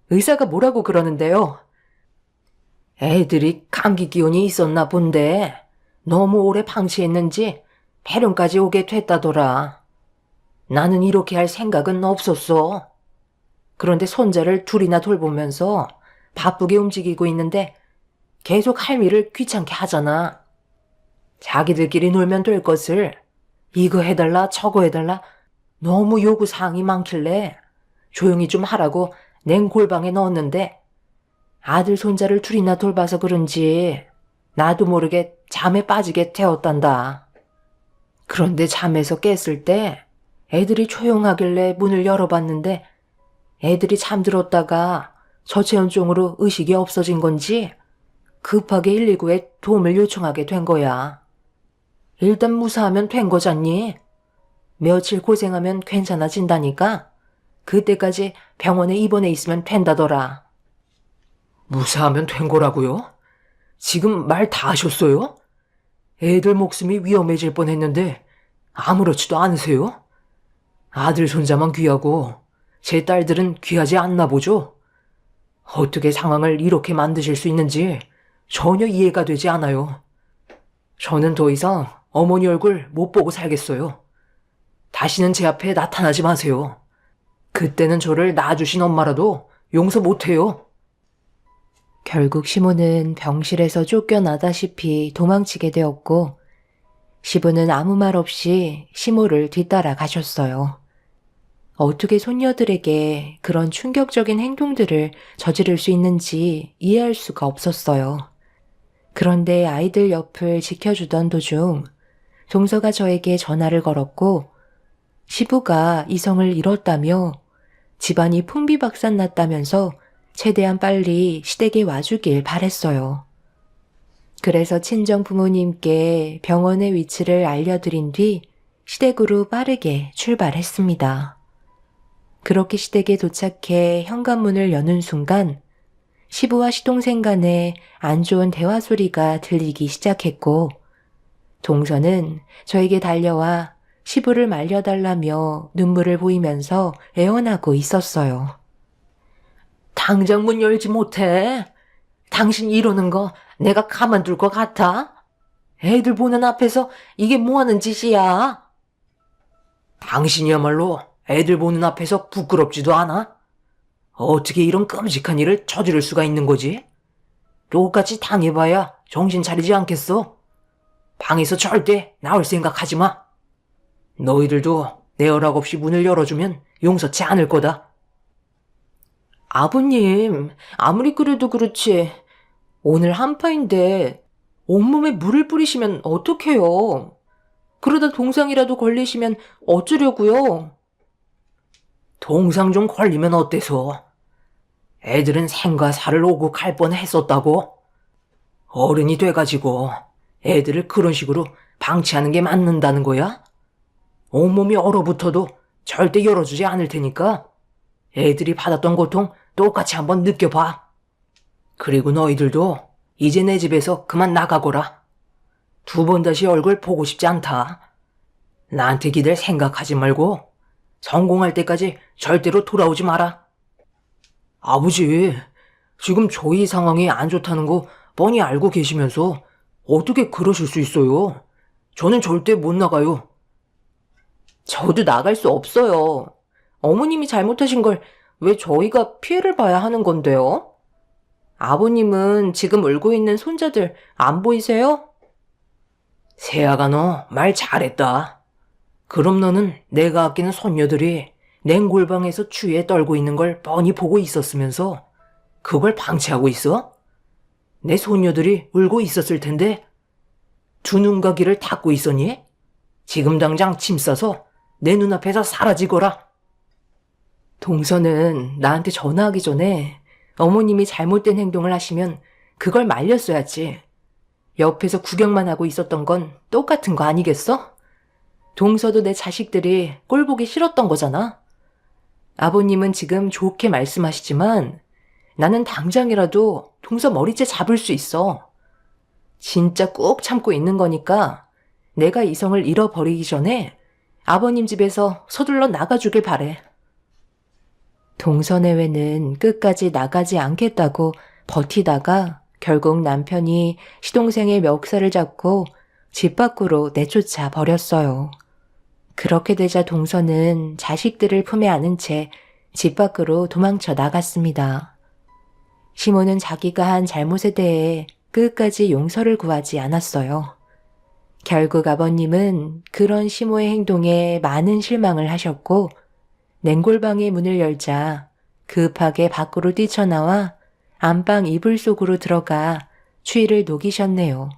의사가 뭐라고 그러는데요? 애들이 감기 기운이 있었나 본데 너무 오래 방치했는지 폐렴까지 오게 됐다더라. 나는 이렇게 할 생각은 없었어. 그런데 손자를 둘이나 돌보면서 바쁘게 움직이고 있는데 계속 할미를 귀찮게 하잖아. 자기들끼리 놀면 될 것을 이거 해달라 저거 해달라 너무 요구사항이 많길래 조용히 좀 하라고 냉골방에 넣었는데 아들 손자를 둘이나 돌봐서 그런지 나도 모르게 잠에 빠지게 되었단다. 그런데 잠에서 깼을 때 애들이 조용하길래 문을 열어봤는데 애들이 잠들었다가 저체온증으로 의식이 없어진 건지 급하게 119에 도움을 요청하게 된 거야. 일단 무사하면 된 거잖니? 며칠 고생하면 괜찮아진다니까 그때까지 병원에 입원해 있으면 된다더라. 무사하면 된 거라고요? 지금 말 다 하셨어요? 애들 목숨이 위험해질 뻔했는데 아무렇지도 않으세요? 아들 손자만 귀하고 제 딸들은 귀하지 않나 보죠? 어떻게 상황을 이렇게 만드실 수 있는지 전혀 이해가 되지 않아요. 저는 더 이상 어머니 얼굴 못 보고 살겠어요. 다시는 제 앞에 나타나지 마세요. 그때는 저를 낳아주신 엄마라도 용서 못해요. 결국 시모는 병실에서 쫓겨나다시피 도망치게 되었고, 시부는 아무 말 없이 시모를 뒤따라 가셨어요. 어떻게 손녀들에게 그런 충격적인 행동들을 저지를 수 있는지 이해할 수가 없었어요. 그런데 아이들 옆을 지켜주던 도중 동서가 저에게 전화를 걸었고 시부가 이성을 잃었다며 집안이 풍비박산났다면서 최대한 빨리 시댁에 와주길 바랬어요. 그래서 친정 부모님께 병원의 위치를 알려드린 뒤 시댁으로 빠르게 출발했습니다. 그렇게 시댁에 도착해 현관문을 여는 순간 시부와 시동생 간에 안 좋은 대화 소리가 들리기 시작했고 동서는 저에게 달려와 시부를 말려달라며 눈물을 보이면서 애원하고 있었어요. 당장 문 열지 못해. 당신 이러는 거 내가 가만둘 것 같아? 애들 보는 앞에서 이게 뭐하는 짓이야? 당신이야말로 애들 보는 앞에서 부끄럽지도 않아? 어떻게 이런 끔찍한 일을 저지를 수가 있는 거지? 똑같이 당해봐야 정신 차리지 않겠어? 방에서 절대 나올 생각하지 마. 너희들도 내 허락 없이 문을 열어주면 용서치 않을 거다. 아버님, 아무리 그래도 그렇지. 오늘 한파인데 온몸에 물을 뿌리시면 어떡해요? 그러다 동상이라도 걸리시면 어쩌려고요? 동상 좀 걸리면 어때서? 애들은 생과 사를 오고 갈 뻔했었다고. 어른이 돼가지고 애들을 그런 식으로 방치하는 게 맞는다는 거야? 온몸이 얼어붙어도 절대 열어주지 않을 테니까 애들이 받았던 고통 똑같이 한번 느껴봐. 그리고 너희들도 이제 내 집에서 그만 나가거라. 두 번 다시 얼굴 보고 싶지 않다. 나한테 기댈 생각하지 말고 성공할 때까지 절대로 돌아오지 마라. 아버지, 지금 저희 상황이 안 좋다는 거 뻔히 알고 계시면서 어떻게 그러실 수 있어요? 저는 절대 못 나가요. 저도 나갈 수 없어요. 어머님이 잘못하신 걸 왜 저희가 피해를 봐야 하는 건데요? 아버님은 지금 울고 있는 손자들 안 보이세요? 세아가 너 말 잘했다. 그럼 너는 내가 아끼는 손녀들이 냉골방에서 추위에 떨고 있는 걸 뻔히 보고 있었으면서 그걸 방치하고 있어? 내 손녀들이 울고 있었을 텐데 두 눈과 귀를 닫고 있었니? 지금 당장 짐 싸서 내 눈앞에서 사라지거라. 동서는 나한테 전화하기 전에 어머님이 잘못된 행동을 하시면 그걸 말렸어야지. 옆에서 구경만 하고 있었던 건 똑같은 거 아니겠어? 동서도 내 자식들이 꼴 보기 싫었던 거잖아. 아버님은 지금 좋게 말씀하시지만 나는 당장이라도 동서 머리채 잡을 수 있어. 진짜 꾹 참고 있는 거니까 내가 이성을 잃어버리기 전에 아버님 집에서 서둘러 나가주길 바래. 동서 내외는 끝까지 나가지 않겠다고 버티다가 결국 남편이 시동생의 멱살을 잡고 집 밖으로 내쫓아 버렸어요. 그렇게 되자 동서는 자식들을 품에 안은 채 집 밖으로 도망쳐 나갔습니다. 시모는 자기가 한 잘못에 대해 끝까지 용서를 구하지 않았어요. 결국 아버님은 그런 시모의 행동에 많은 실망을 하셨고 냉골방의 문을 열자 급하게 밖으로 뛰쳐나와 안방 이불 속으로 들어가 추위를 녹이셨네요.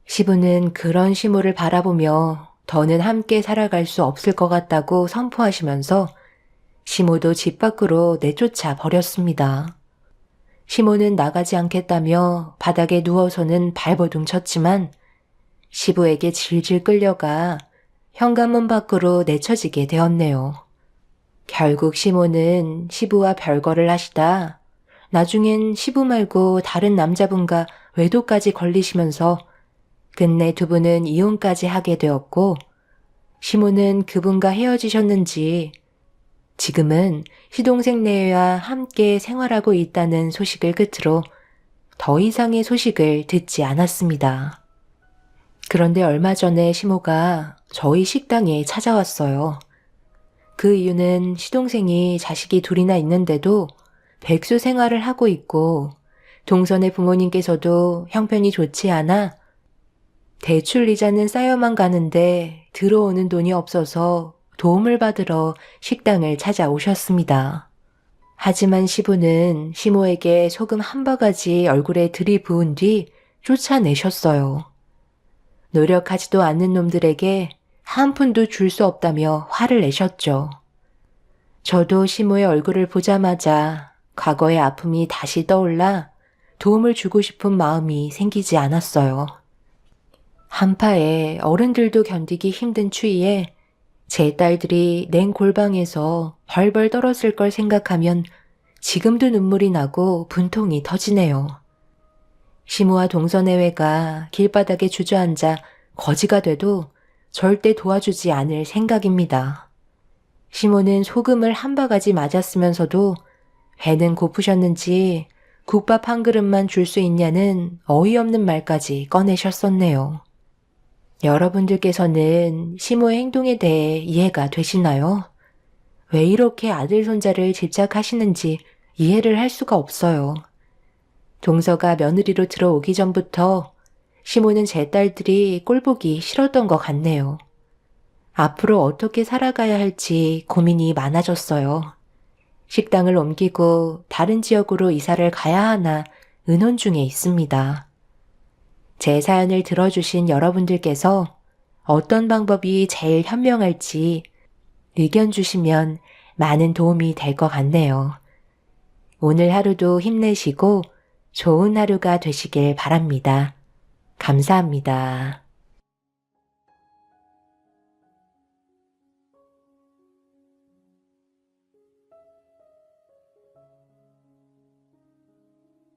시부는 그런 시모를 바라보며 더는 함께 살아갈 수 없을 것 같다고 선포하시면서 시모도 집 밖으로 내쫓아 버렸습니다. 시모는 나가지 않겠다며 바닥에 누워서는 발버둥 쳤지만 시부에게 질질 끌려가 현관문 밖으로 내쳐지게 되었네요. 결국 시모는 시부와 별거를 하시다 나중엔 시부 말고 다른 남자분과 외도까지 걸리시면서 끝내 두 분은 이혼까지 하게 되었고 시모는 그분과 헤어지셨는지 지금은 시동생 내외와 함께 생활하고 있다는 소식을 끝으로 더 이상의 소식을 듣지 않았습니다. 그런데 얼마 전에 시모가 저희 식당에 찾아왔어요. 그 이유는 시동생이 자식이 둘이나 있는데도 백수 생활을 하고 있고 동선의 부모님께서도 형편이 좋지 않아 대출 이자는 쌓여만 가는데 들어오는 돈이 없어서 도움을 받으러 식당을 찾아오셨습니다. 하지만 시부는 시모에게 소금 한 바가지 얼굴에 들이부은 뒤 쫓아내셨어요. 노력하지도 않는 놈들에게 한 푼도 줄 수 없다며 화를 내셨죠. 저도 시모의 얼굴을 보자마자 과거의 아픔이 다시 떠올라 도움을 주고 싶은 마음이 생기지 않았어요. 한파에 어른들도 견디기 힘든 추위에 제 딸들이 냉 골방에서 벌벌 떨었을 걸 생각하면 지금도 눈물이 나고 분통이 터지네요. 시모와 동서내외가 길바닥에 주저앉아 거지가 돼도 절대 도와주지 않을 생각입니다. 시모는 소금을 한 바가지 맞았으면서도 배는 고프셨는지 국밥 한 그릇만 줄 수 있냐는 어이없는 말까지 꺼내셨었네요. 여러분들께서는 시모의 행동에 대해 이해가 되시나요? 왜 이렇게 아들 손자를 집착하시는지 이해를 할 수가 없어요. 동서가 며느리로 들어오기 전부터 시모는 제 딸들이 꼴보기 싫었던 것 같네요. 앞으로 어떻게 살아가야 할지 고민이 많아졌어요. 식당을 옮기고 다른 지역으로 이사를 가야 하나 의논 중에 있습니다. 제 사연을 들어주신 여러분들께서 어떤 방법이 제일 현명할지 의견 주시면 많은 도움이 될 것 같네요. 오늘 하루도 힘내시고 좋은 하루가 되시길 바랍니다. 감사합니다.